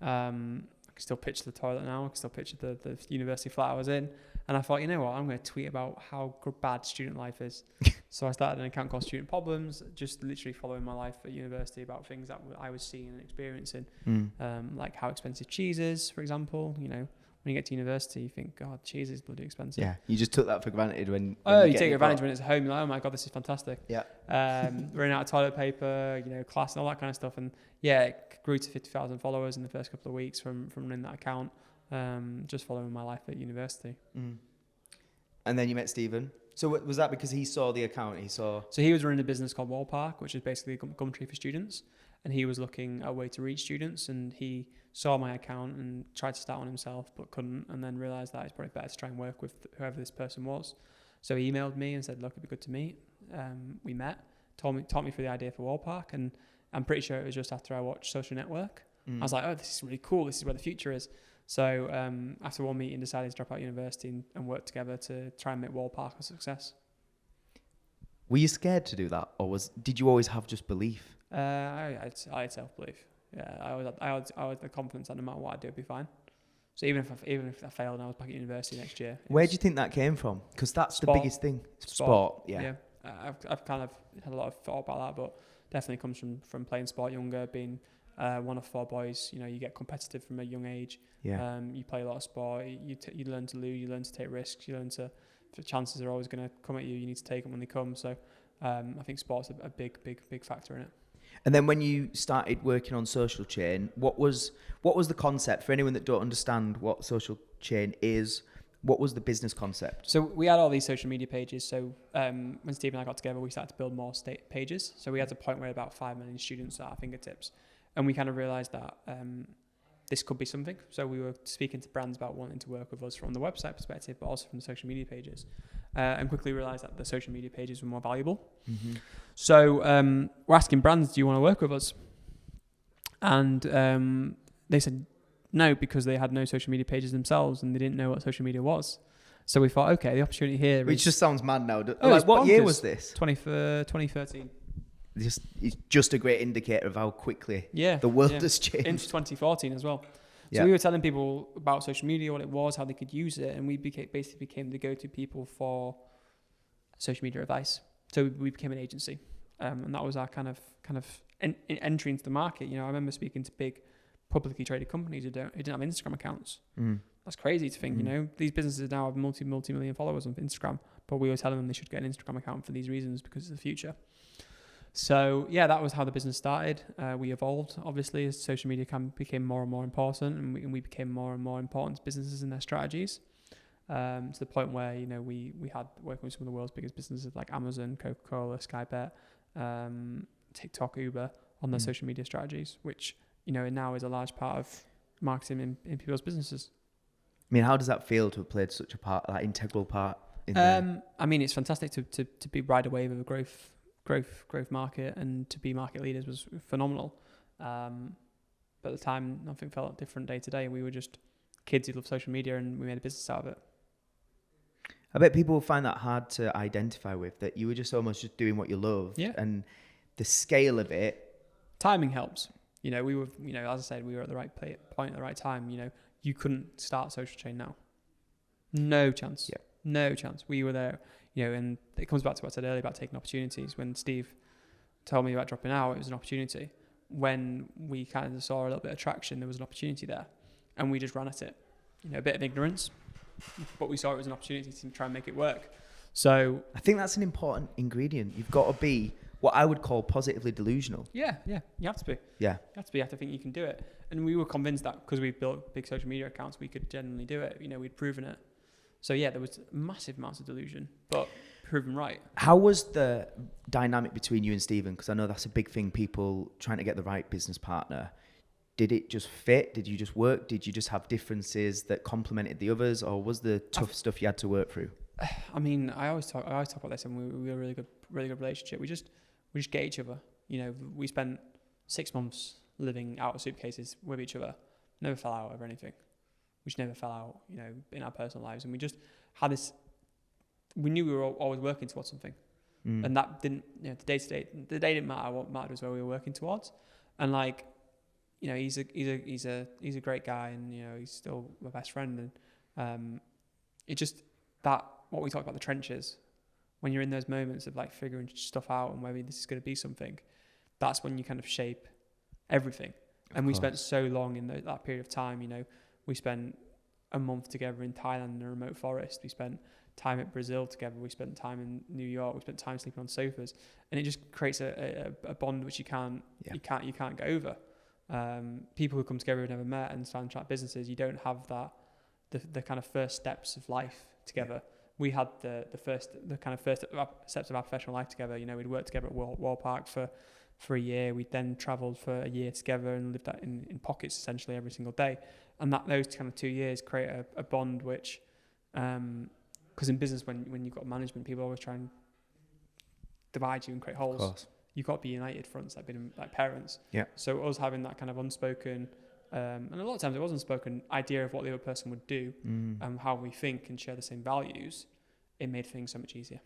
I can still picture the toilet now. I can still picture the university flat I was in. And I thought, you know what, I'm going to tweet about how bad student life is. So I started an account called Student Problems, just literally following my life at university about things that I was seeing and experiencing. Like how expensive cheese is, for example. When you get to university, you think, God, cheese is bloody expensive. Yeah, you just took that for granted when you take advantage when it's at home. You're like, oh my God, this is fantastic. Yeah. Running out of toilet paper, class and all that kind of stuff. And yeah, it grew to 50,000 followers in the first couple of weeks from running that account. Just following my life at university. And then you met Stephen. So was that because he saw the account? So he was running a business called Wall Park, which is basically a Gumtree for students. And he was looking at a way to reach students. And he saw my account and tried to start one himself, but couldn't. And then realised that it's probably better to try and work with whoever this person was. So he emailed me and said, look, it'd be good to meet. We met, taught me through the idea for Wall Park. And I'm pretty sure it was just after I watched Social Network. I was like, oh, this is really cool. This is where the future is. So after one meeting, decided to drop out university and work together to try and make Wall Park a success. Were you scared to do that, or did you always have just belief? I had self-belief. Yeah, I had the confidence that no matter what I do, I'd be fine. So even if I failed and I was back at university next year. Where do you think that came from? Because that's the biggest thing. Sport. Yeah. I've kind of had a lot of thought about that, but definitely comes from playing sport younger, being one of 4 boys. You get competitive from a young age. Yeah. You play a lot of sport. You learn to lose. You learn to take risks. You learn to. The chances are always going to come at you. You need to take them when they come. So I think sport's a big factor in it. And then when you started working on Social Chain, what was the concept? For anyone that don't understand what Social Chain is, what was the business concept? So we had all these social media pages. So when Steve and I got together, we started to build more state pages. So we had a point where about 5 million students at our fingertips. And we kind of realised that this could be something. So we were speaking to brands about wanting to work with us from the website perspective, but also from the social media pages. And quickly realised that the social media pages were more valuable. Mm-hmm. So we're asking brands, do you want to work with us? And they said no, because they had no social media pages themselves and they didn't know what social media was. So we thought, okay, the opportunity here Which just sounds mad now. Like, what year was this? 2013. It's just a great indicator of how quickly the world has changed. Into 2014 as well. So Yeah. we were telling people about social media, what it was, how they could use it, and we basically became the go-to people for social media advice. So we became an agency, and that was our kind of entry into the market. I remember speaking to big publicly traded companies who didn't have Instagram accounts. That's crazy to think. These businesses now have multi-million followers on Instagram, but we were telling them they should get an Instagram account for these reasons because of the future. So that was how the business started. We evolved, obviously, as social media became more and more important, and we became more and more important to businesses and their strategies. To the point where we had working with some of the world's biggest businesses like Amazon, Coca-Cola, Skybet, TikTok, Uber on their social media strategies, which now is a large part of marketing in people's businesses. I mean, how does that feel to have played such a part, that integral part? I mean, it's fantastic to be ride a wave of a growth market, and to be market leaders was phenomenal. But at the time, nothing felt different day to day. We were just kids who loved social media, and we made a business out of it. I bet people will find that hard to identify with, that you were just almost just doing what you loved. Yeah. And the scale of it. Timing helps. We were, as I said, we were at the right point at the right time. You couldn't start Social Chain now. No chance. Yeah. No chance. We were there, and it comes back to what I said earlier about taking opportunities. When Steve told me about dropping out, it was an opportunity. When we kind of saw a little bit of traction, there was an opportunity there, and we just ran at it. A bit of ignorance, but we saw it was an opportunity to try and make it work. So I think that's an important ingredient. You've got to be what I would call positively delusional. Yeah, you have to be. Yeah. You have to think you can do it. And we were convinced that because we built big social media accounts, we could genuinely do it. We'd proven it. So yeah, there was massive amounts of delusion, but proven right. How was the dynamic between you and Stephen? Because I know that's a big thing, people trying to get the right business partner. Did it just fit? Did you just work? Did you just have differences that complemented the others, or was the tough stuff you had to work through? I mean, I always talk about this, and we were a really good relationship. We just get each other. We spent 6 months living out of suitcases with each other. Never fell out over anything. We just never fell out, in our personal lives, and we just had this. We knew we were always working towards something, and that didn't. The day didn't matter. What mattered was where we were working towards, and he's a great guy, and he's still my best friend, and it just that what we talked about, the trenches, when you're in those moments of like figuring stuff out and whether this is going to be something, that's when you kind of shape everything. And we spent so long in that period of time. We spent a month together in Thailand in a remote forest. We spent time at Brazil together. We spent time in New York. We spent time sleeping on sofas, and it just creates a bond which you can't get over. People who come together who've never met and start businesses, you don't have that the kind of first steps of life together. We had the kind of first steps of our professional life together. We'd worked together at Wall Park for a year. We then travelled for a year together and lived that in pockets essentially every single day. And those kind of 2 years create a bond which, because in business when you've got management, people always try and divide you and create holes. Of course. You've got to be united fronts, like parents. Yeah. So us having that kind of unspoken, and a lot of times it was unspoken idea of what the other person would do, and how we think and share the same values, it made things so much easier.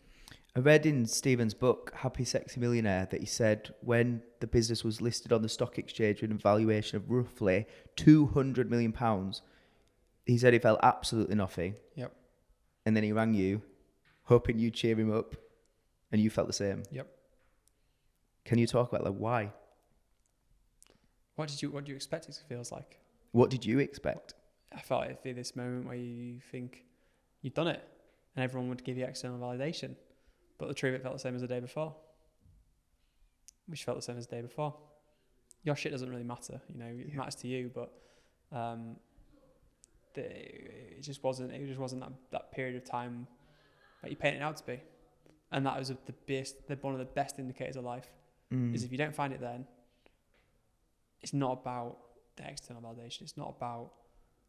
I read in Stephen's book, Happy Sexy Millionaire, that he said when the business was listed on the stock exchange with a valuation of roughly £200 million, he said he felt absolutely nothing. Yep. And then he rang you, hoping you'd cheer him up, and you felt the same. Yep. Can you talk about why? What do you expect it feels like? What did you expect? I felt it'd be this moment where you think you've done it, and everyone would give you external validation. But the truth, it felt the same as the day before. Which felt the same as the day before. Your shit doesn't really matter, it matters to you, but it just wasn't that period of time that you painted it out to be. And that was one of the best indicators of life. Is if you don't find it then, it's not about the external validation, it's not about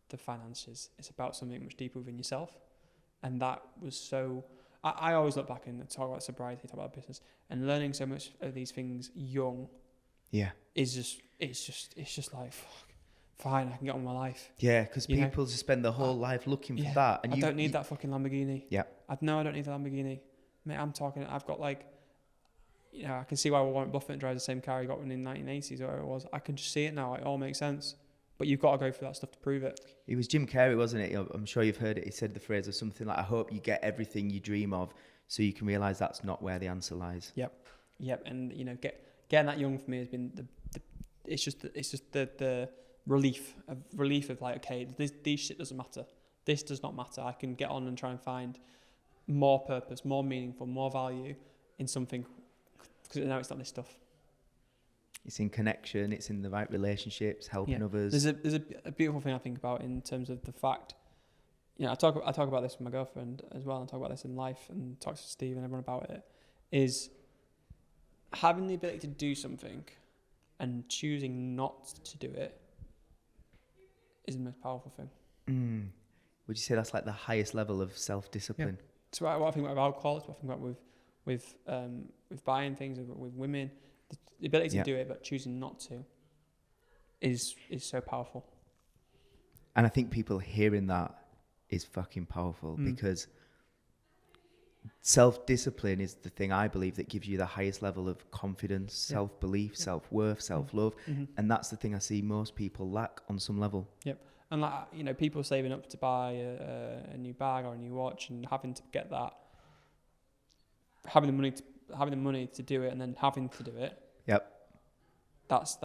the finances, it's about something much deeper within yourself. And that was so... I always look back and talk about sobriety, talk about business, and learning so much of these things young. Yeah, it's just like, fuck, fine, I can get on with my life. Yeah, because people just spend their whole life looking for that, and I don't need that fucking Lamborghini. Yeah, I don't need the Lamborghini, mate. I've got I can see why Warren Buffett drives the same car he got in the 1980s or whatever it was. I can just see it now. It all makes sense. But you've got to go through that stuff to prove it. It was Jim Carrey, wasn't it? I'm sure you've heard it. He said the phrase of something like, I hope you get everything you dream of so you can realise that's not where the answer lies. Yep. And, getting that young for me has been it's just the relief of like, okay, this shit doesn't matter. This does not matter. I can get on and try and find more purpose, more meaningful, more value in something, because now it's not this stuff. It's in connection, it's in the right relationships, helping others. There's a beautiful thing I think about in terms of the fact, I talk about this with my girlfriend as well, and I talk about this in life, and talk to Steve and everyone about it, is having the ability to do something and choosing not to do it is the most powerful thing. Would you say that's like the highest level of self-discipline? Yeah. It's what I think about alcohol, it's what I think about with buying things, with women. The ability to do it, but choosing not to, is so powerful. And I think people hearing that is fucking powerful, because self-discipline is the thing I believe that gives you the highest level of confidence, self-belief, self-worth, self-love. And that's the thing I see most people lack on some level. Yep. And people saving up to buy a new bag or a new watch and having to get that, having the money to do it, and then having to do it. Yep. That's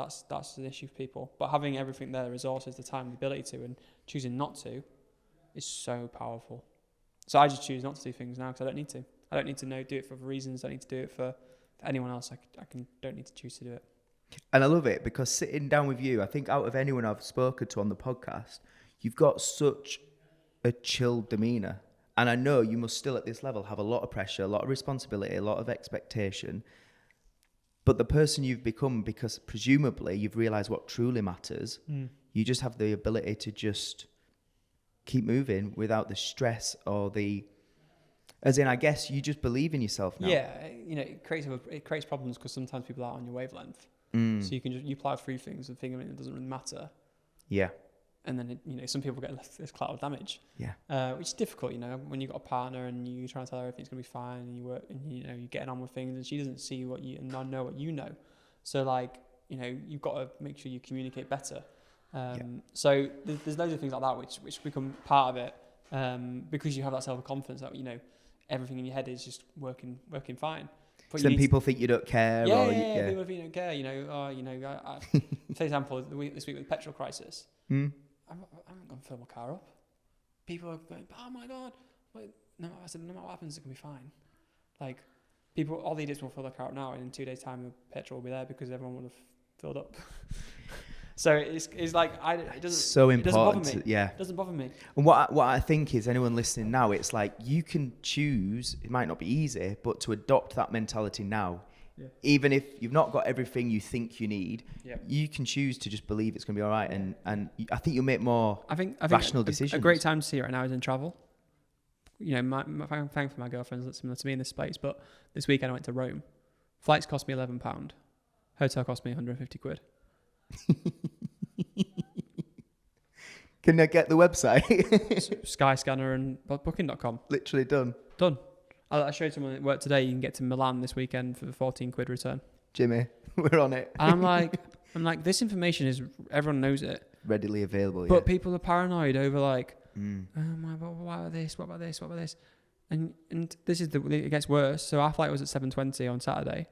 an issue for people. But having everything there, the resources, the time, the ability to, and choosing not to, is so powerful. So I just choose not to do things now because I don't need to. I don't need to do it for reasons. I don't need to do it for anyone else, don't need to choose to do it. And I love it because sitting down with you, I think out of anyone I've spoken to on the podcast, you've got such a chill demeanour. And I know you must still at this level have a lot of pressure, a lot of responsibility, a lot of expectation. But the person you've become, because presumably you've realised what truly matters, you just have the ability to just keep moving without the stress or the... As in, I guess you just believe in yourself now. Yeah, it creates problems because sometimes people are on your wavelength. So you plow through things and think it doesn't really matter. Yeah. And then some people get this collateral damage. Yeah. Which is difficult, when you've got a partner and you try and tell her everything's gonna be fine and you work and you're getting on with things and she doesn't see what you and not know what you know. So you've got to make sure you communicate better. So there's loads of things like that which become part of it because you have that self-confidence that everything in your head is just working fine. But then people think you don't care. Yeah, people think you don't care. For example, this week with the petrol crisis, I haven't gone to fill my car up. People are going, oh my God. No, I said, no matter what happens, it can be fine. All the idiots will fill their car up now, and in 2 days' time, the petrol will be there because everyone would have filled up. So it's like it doesn't. So important. It doesn't bother me. Yeah. It doesn't bother me. And what I think is anyone listening now, it's like you can choose. It might not be easy, but to adopt that mentality now, even if you've not got everything you think you need, you can choose to just believe it's going to be all right. And I think you'll make more rational decisions. A great time to see it right now is in travel. Thanks for my girlfriends that's similar to me in this place. But this weekend I went to Rome. Flights cost me £11. Hotel cost me 150 quid. Can I get the website? Skyscanner and booking.com. Literally done. I showed someone at work today, you can get to Milan this weekend for the 14 quid return. Jimmy, we're on it. And I'm like, this information is, everyone knows it. Readily available, But people are paranoid over oh my, what about this, what about this, what about this? And this is it gets worse. So our flight was at 7:20 on Saturday.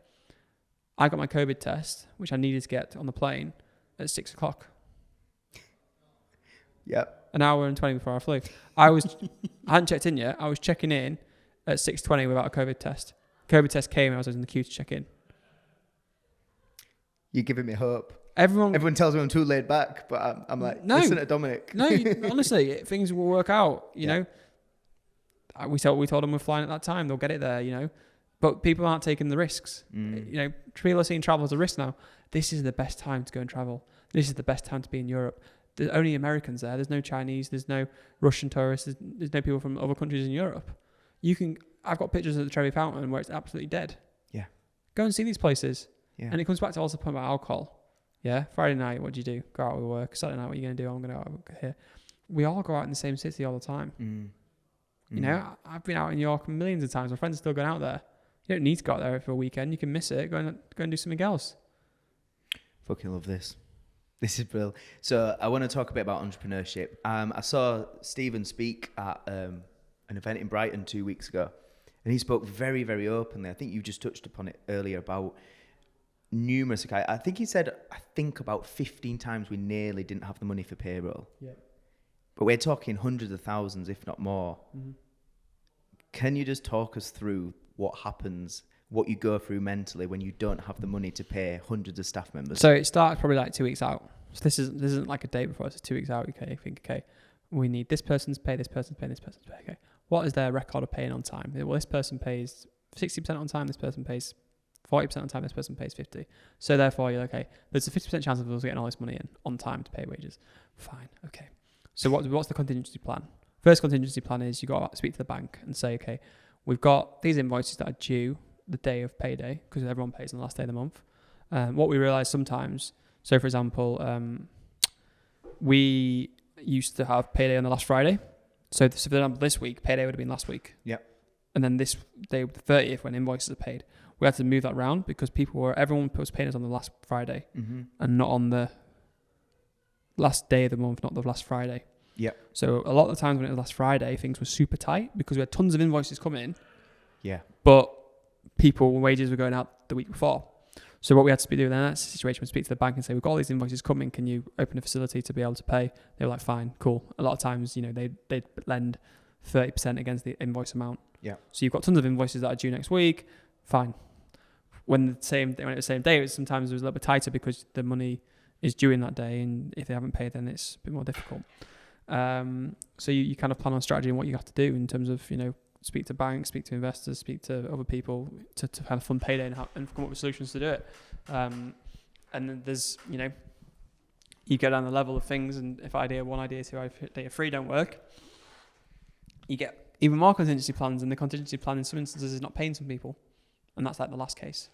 I got my COVID test, which I needed to get on the plane, at 6 o'clock. Yep. An hour and 20 before I flew. I hadn't checked in yet. I was checking in at 6:20 without a COVID test. COVID test came and I was in the queue to check in. You're giving me hope. Everyone tells me I'm too laid back, but I'm like, no, listen to Dominic. No, honestly, things will work out, you know. We told them we're flying at that time. They'll get it there, But people aren't taking the risks. People are seeing travel as a risk now. This is the best time to go and travel. This is the best time to be in Europe. There's only Americans there. There's no Chinese. There's no Russian tourists. There's no people from other countries in Europe. I've got pictures of the Trevi Fountain where it's absolutely dead. Yeah. Go and see these places. Yeah. And it comes back to also the point about alcohol. Yeah. Friday night, what do you do? Go out with work. Saturday night, what are you going to do? I'm going to go out here. We all go out in the same city all the time. I've been out in York millions of times. My friends are still going out there. You don't need to go out there for a weekend. You can miss it. Go and do something else. Fucking love this. This is brilliant. So I want to talk a bit about entrepreneurship. I saw Stephen speak at an event in Brighton 2 weeks ago, and he spoke very, very openly. I think you just touched upon it earlier about numerous. I think he said, about 15 times we nearly didn't have the money for payroll. Yeah. But we're talking hundreds of thousands, if not more. Mm-hmm. Can you just talk us through what happens, what you go through mentally when you don't have the money to pay hundreds of staff members? So it starts probably like 2 weeks out. So this isn't like a day before. It's 2 weeks out. Okay, we need this person's pay, this person's pay, this person's pay. Okay, what is their record of paying on time? Well, this person pays 60% on time. This person pays 40% on time. This person pays 50%. So therefore, you're okay. There's a 50% chance of us getting all this money in on time to pay wages. Fine. Okay. So what's the contingency plan? First contingency plan is you got to speak to the bank and say, okay, we've got these invoices that are due the day of payday because everyone pays on the last day of the month. What we realize sometimes, so for example, we used to have payday on the last Friday. So for example, this week, payday would have been last week. Yep. And then this day, the 30th, when invoices are paid, we had to move that around because everyone was paying us on the last Friday and not on the last day of the month, not the last Friday. Yeah. So a lot of the times when it was last Friday, things were super tight because we had tons of invoices coming in. Yeah. But wages were going out the week before. So what we had to do in that situation was speak to the bank and say, we've got all these invoices coming. Can you open a facility to be able to pay? They were like, fine, cool. A lot of times, they'd lend 30% against the invoice amount. Yeah. So you've got tons of invoices that are due next week. Fine. when it was the same day, sometimes it was a little bit tighter because the money is due in that day, and if they haven't paid, then it's a bit more difficult. So you kind of plan on strategy and what you have to do in terms of, speak to banks, speak to investors, speak to other people to kind of fund payday and come up with solutions to do it. And then there's, you go down the level of things, and if idea 1, idea 2, idea 3 don't work, you get even more contingency plans, and the contingency plan in some instances is not paying some people, and that's like the last case.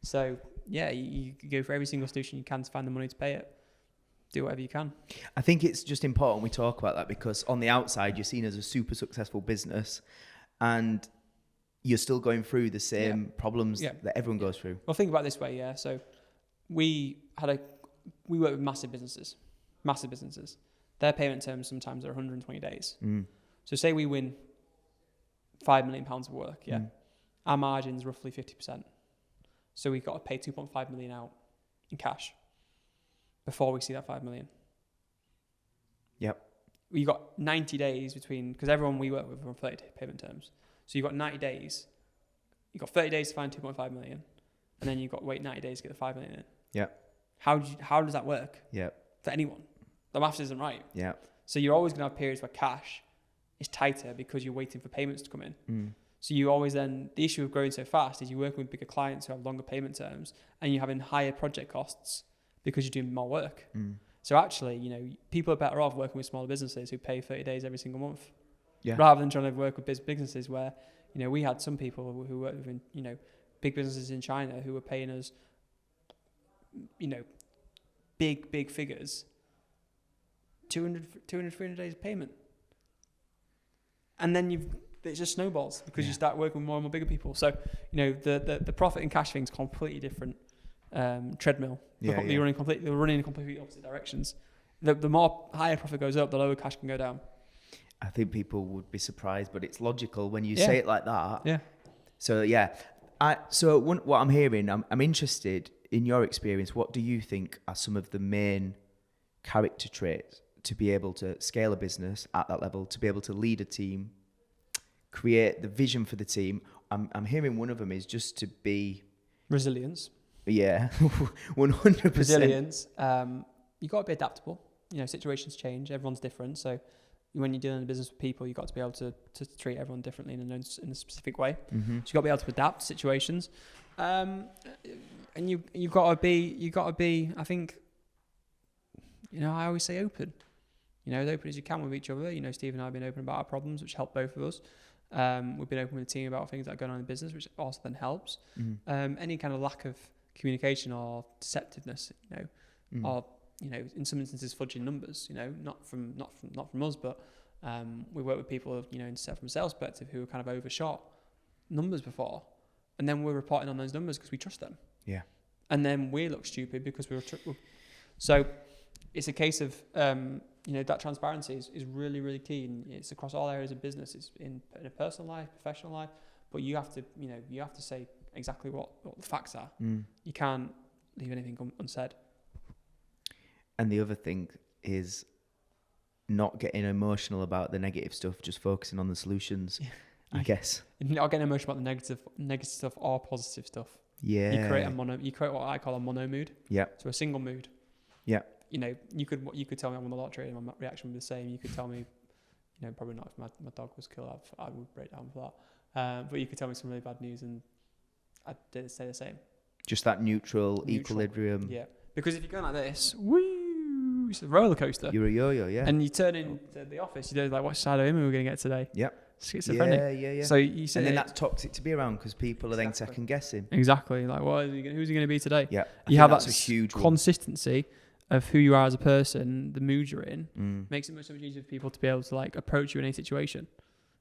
So yeah, you go for every single solution you can to find the money to pay it. Do whatever you can. I think it's just important we talk about that, because on the outside you're seen as a super successful business, and you're still going through the same problems that everyone goes through. Well, think about it this way, yeah. So we work with massive businesses. Their payment terms sometimes are 120 days. So say we win £5 million of work, our margin's roughly 50%. So we've got to pay 2.5 million out in cash before we see that 5 million. Yep. You've got 90 days between, because everyone we work with are on 30-day payment terms. So you've got 90 days. You've got 30 days to find 2.5 million, and then you've got to wait 90 days to get the 5 million in. Yeah. How does that work? Yeah. For anyone? The maths isn't right. Yeah. So you're always going to have periods where cash is tighter because you're waiting for payments to come in. So you always then, the issue of growing so fast is you're working with bigger clients who have longer payment terms, and you're having higher project costs because you're doing more work. So actually, people are better off working with smaller businesses who pay 30 days every single month, rather than trying to work with big businesses where, we had some people who worked with, big businesses in China who were paying us, big figures, 200, 300 days of payment. And then it just snowballs because you start working with more and more bigger people. So, the profit and cash thing's completely different treadmill. They're running in completely opposite directions. The more higher profit goes up, the lower cash can go down. I think people would be surprised, but it's logical when you say it like that. Yeah. So what I'm hearing, I'm interested in your experience. What do you think are some of the main character traits to be able to scale a business at that level, to be able to lead a team, create the vision for the team? I'm hearing one of them is just to be resilience. Yeah, 100%. Resilience. You got to be adaptable. Situations change. Everyone's different. So when you're dealing in business with people, you've got to be able to treat everyone differently in a specific way. So you've got to be able to adapt to situations. And you've got to be, I think, I always say open. As open as you can with each other. Steve and I have been open about our problems, which help both of us. We've been open with the team about things that are going on in the business, which also then helps. Any kind of lack of communication or deceptiveness, or in some instances fudging numbers, not from us, but we work with people, from a sales perspective who are kind of overshot numbers before, and then we're reporting on those numbers because we trust them. Yeah. And then we look stupid because so it's a case of that transparency is really, really key, and it's across all areas of business. It's in a personal life, professional life, but you have to say exactly what the facts are. You can't leave anything unsaid. And the other thing is not getting emotional about the negative stuff, just focusing on the solutions, I guess. You're not getting emotional about the negative stuff or positive stuff. Yeah. You create what I call a mono mood. Yeah. So a single mood. Yeah. You could tell me I won the lottery and my reaction would be the same. You could tell me, probably not if my dog was killed, I would break down for that. But you could tell me some really bad news and I'd say the same. Just that neutral equilibrium. Yeah. Because if you're going like this, it's a roller coaster. You're a yo-yo, yeah. And you turn into the office, you know, which side of him are we going to get today? Yep. Schizophrenic. Yeah. So you and then that's toxic to be around because people are then second guessing. Exactly. Like, who's he going to be today? Yeah. You have that a huge consistency of who you are as a person, the mood you're in, makes it so much easier for people to be able to approach you in any situation.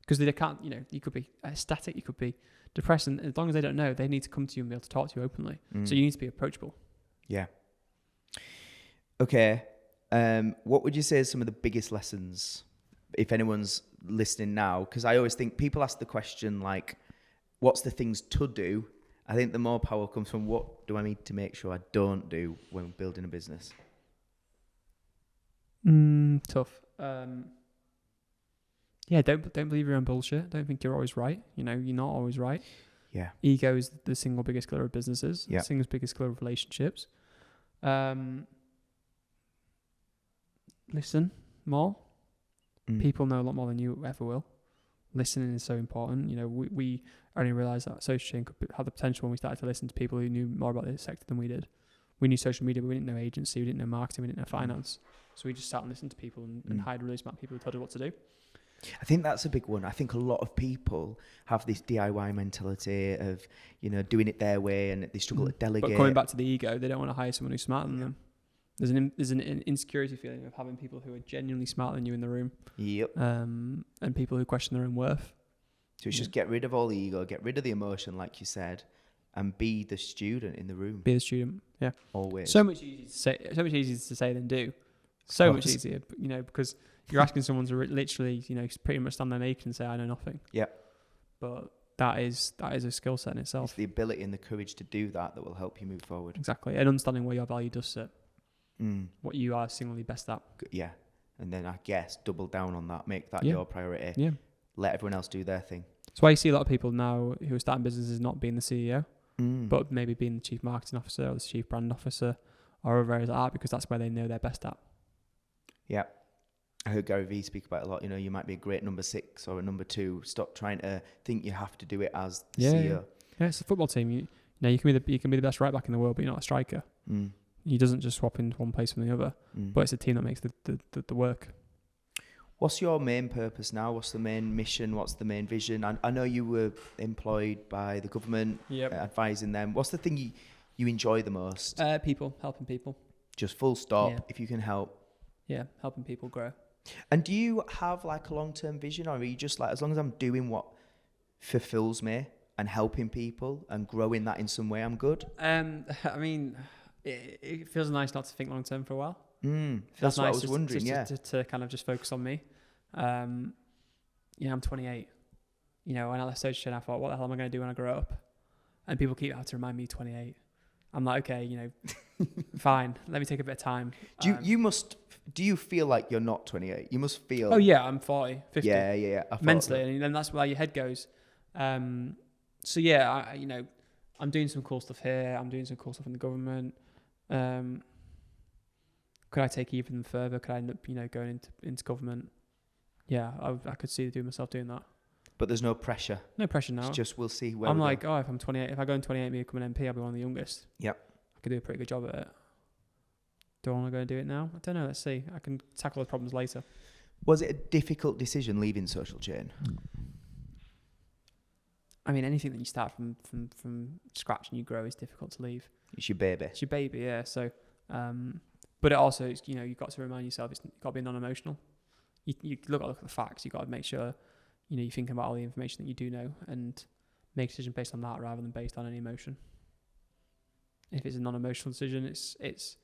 Because they can't, you could be ecstatic, you could be depressed, and as long as they don't know, they need to come to you and be able to talk to you openly. So you need to be approachable. Yeah. Okay. What would you say is some of the biggest lessons, if anyone's listening now? Because I always think people ask the question what's the things to do? I think the more power comes from what do I need to make sure I don't do when building a business? Tough. Yeah, don't believe your own bullshit. Don't think you're always right. You're not always right. Yeah. Ego is the single biggest killer of businesses. Yeah. Single biggest killer of relationships. Listen more. People know a lot more than you ever will. Listening is so important. You know, we only realised that social chain could have the potential when we started to listen to people who knew more about this sector than we did. We knew social media, but we didn't know agency, we didn't know marketing, we didn't know finance. So we just sat and listened to people and hired really smart people who told us what to do. I think that's a big one. I think a lot of people have this DIY mentality of, you know, doing it their way, and they struggle to delegate. But coming back to the ego, they don't want to hire someone who's smarter than them. There's an insecurity feeling of having people who are genuinely smarter than you in the room. Yep. And people who question their own worth. So it's just get rid of all the ego, get rid of the emotion, like you said, and be the student in the room. Be the student, yeah. Always. So much easier to say than do. So much easier, you know, because you're asking someone to literally, you know, pretty much stand there naked and say, I know nothing. Yeah. But that is a skill set in itself. It's the ability and the courage to do that will help you move forward. Exactly. And understanding where your value does sit. What you are singly best at. Yeah. And then I guess double down on that, make that your priority. Yeah. Let everyone else do their thing. That's why you see a lot of people now who are starting businesses not being the CEO, but maybe being the chief marketing officer or the chief brand officer or other areas like that, because that's where they know they're best at. Yeah. I heard Gary Vee speak about it a lot. You know, you might be a great number 6 or a number 2. Stop trying to think you have to do it as the CEO. Yeah, it's a football team. You know, you can be the best right back in the world, but you're not a striker. He doesn't just swap into one place from the other, but it's a team that makes the work. What's your main purpose now? What's the main mission? What's the main vision? I know you were employed by the government, advising them. What's the thing you enjoy the most? People, helping people. Just full stop, if you can help. Yeah, helping people grow. And do you have like a long-term vision, or are you just like, as long as I'm doing what fulfills me and helping people and growing that in some way, I'm good? I mean, it feels nice not to think long-term for a while. That's what nice I was wondering, to kind of just focus on me. You know, I'm 28. You know, when I left social chain, I thought, what the hell am I going to do when I grow up? And people keep having to remind me 28. I'm like, okay, you know, fine. Let me take a bit of time. Do you feel like you're not 28? You must feel. Oh yeah, I'm 40, 50. Yeah. Mentally, and then that's where your head goes. So yeah, you know, I'm doing some cool stuff here. I'm doing some cool stuff in the government. Could I take even further? Could I end up, you know, going into government? Yeah, I could see myself doing that. But there's no pressure. No pressure now. It's just we'll see where I'm like, if I'm 28, if I go in 28 and become an MP, I'll be one of the youngest. Yep. I could do a pretty good job at it. Do I want to go and do it now? I don't know. Let's see. I can tackle the problems later. Was it a difficult decision leaving social chain? I mean, anything that you start from scratch and you grow is difficult to leave. It's your baby. It's your baby, yeah. So, but it also, you know, you've got to remind yourself you've got to be non-emotional. You look at the facts. You've got to make sure, you know, you're thinking about all the information that you do know and make a decision based on that rather than based on any emotion. If it's a non-emotional decision, it's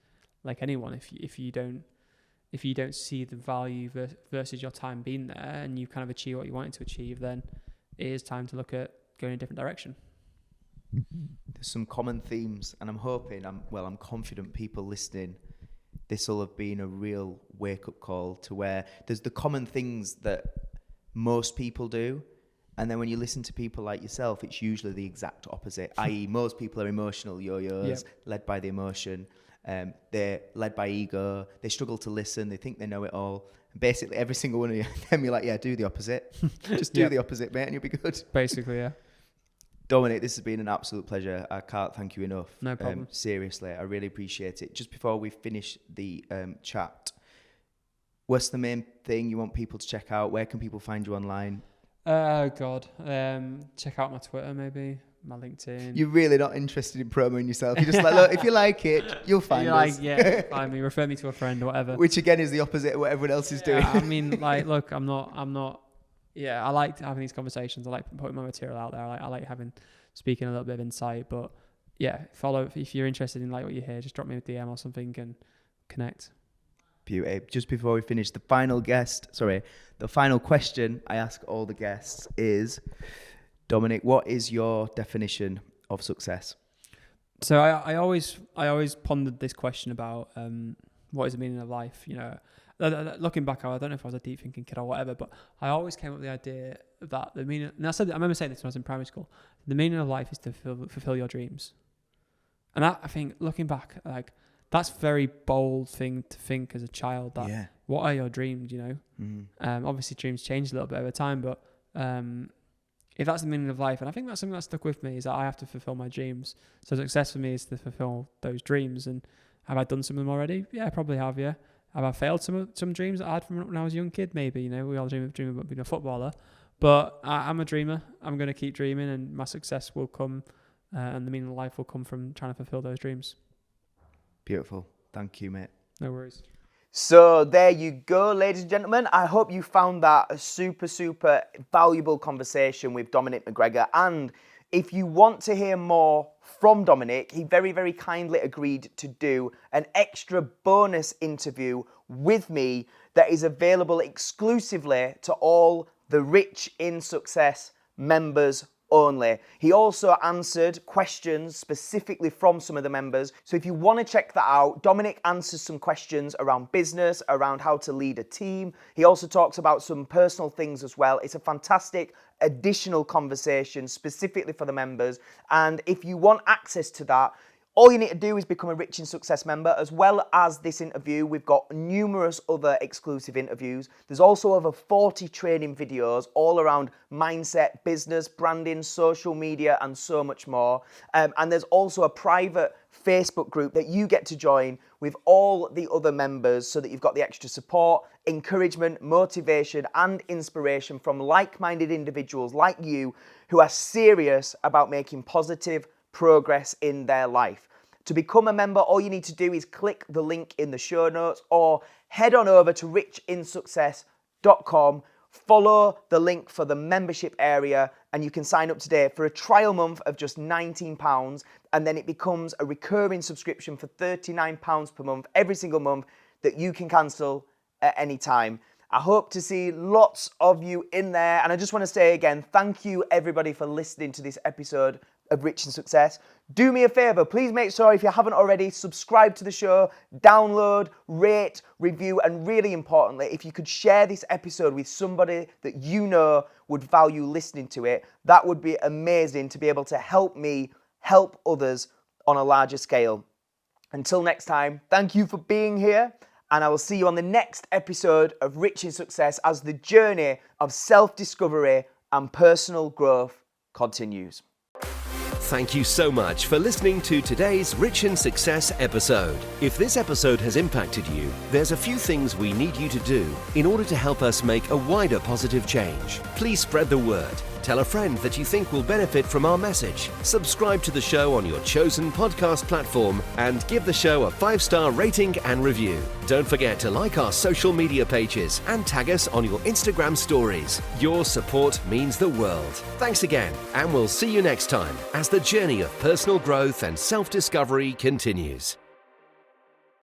like anyone. If you don't see the value versus your time being there and you kind of achieve what you wanted to achieve, then it is time to look at going in a different direction. There's some common themes, and I'm confident people listening, this will have been a real wake-up call to where there's the common things that most people do, and then when you listen to people like yourself, it's usually the exact opposite, i.e. most people are emotional yo-yos, led by the emotion. They're led by ego. They struggle to listen. They think they know it all. Basically, every single one of them, you're like, yeah, do the opposite. Just do the opposite, mate, and you'll be good. Basically, yeah. Dominic, this has been an absolute pleasure. I can't thank you enough. No problem. Seriously, I really appreciate it. Just before we finish the chat, what's the main thing you want people to check out? Where can people find you online? Oh, God. Check out my Twitter, maybe. My LinkedIn. You're really not interested in promoting yourself. You're just like, look, if you like it, you'll find us. Find me, refer me to a friend or whatever. Which again is the opposite of what everyone else is doing. I mean, like, look, I'm not. Yeah, I like having these conversations. I like putting my material out there. I like speaking a little bit of insight. But yeah, follow if you're interested in like what you hear. Just drop me a DM or something and connect. Beauty. Just before we finish, the final question I ask all the guests is, Dominic, what is your definition of success? So I always pondered this question about what is the meaning of life? You know, looking back, I don't know if I was a deep thinking kid or whatever, but I always came up with the idea that the meaning, and I remember saying this when I was in primary school, the meaning of life is to fulfill your dreams. And I think looking back, like, that's a very bold thing to think as a child, that what are your dreams, you know? Obviously dreams change a little bit over time, but if that's the meaning of life, and I think that's something that stuck with me, is that I have to fulfill my dreams. So success for me is to fulfill those dreams. And have I done some of them already? Yeah, I probably have, yeah. Have I failed some dreams that I had from when I was a young kid? Maybe, you know, we all dream about being a footballer. But I'm a dreamer. I'm going to keep dreaming, and my success will come, and the meaning of life will come from trying to fulfill those dreams. Beautiful. Thank you, mate. No worries. So there you go, ladies and gentlemen. I hope you found that a super, super valuable conversation with Dominic McGregor. And if you want to hear more from Dominic, he very, very kindly agreed to do an extra bonus interview with me that is available exclusively to all the Rich in Success members only. He also answered questions specifically from some of the members. So if you want to check that out, Dominic answers some questions around business, around how to lead a team. He also talks about some personal things as well. It's a fantastic additional conversation specifically for the members. And if you want access to that, all you need to do is become a Rich in Success member. As well as this interview, we've got numerous other exclusive interviews. There's also over 40 training videos all around mindset, business, branding, social media, and so much more. And there's also a private Facebook group that you get to join with all the other members, so that you've got the extra support, encouragement, motivation, and inspiration from like-minded individuals like you who are serious about making positive progress in their life. To become a member, all you need to do is click the link in the show notes or head on over to richinsuccess.com, follow the link for the membership area, and you can sign up today for a trial month of just £19, and then it becomes a recurring subscription for £39 per month every single month that you can cancel at any time. I hope to see lots of you in there, and I just want to say again, thank you everybody for listening to this episode of Rich in Success. Do me a favor, please make sure, if you haven't already, subscribe to the show, download, rate, review, and really importantly, if you could share this episode with somebody that you know would value listening to it, that would be amazing to be able to help me help others on a larger scale. Until next time, thank you for being here, and I will see you on the next episode of Rich in Success as the journey of self-discovery and personal growth continues. Thank you so much for listening to today's Rich in Success episode. If this episode has impacted you, there's a few things we need you to do in order to help us make a wider positive change. Please spread the word. Tell a friend that you think will benefit from our message. Subscribe to the show on your chosen podcast platform and give the show a 5-star rating and review. Don't forget to like our social media pages and tag us on your Instagram stories. Your support means the world. Thanks again, and we'll see you next time as the journey of personal growth and self-discovery continues.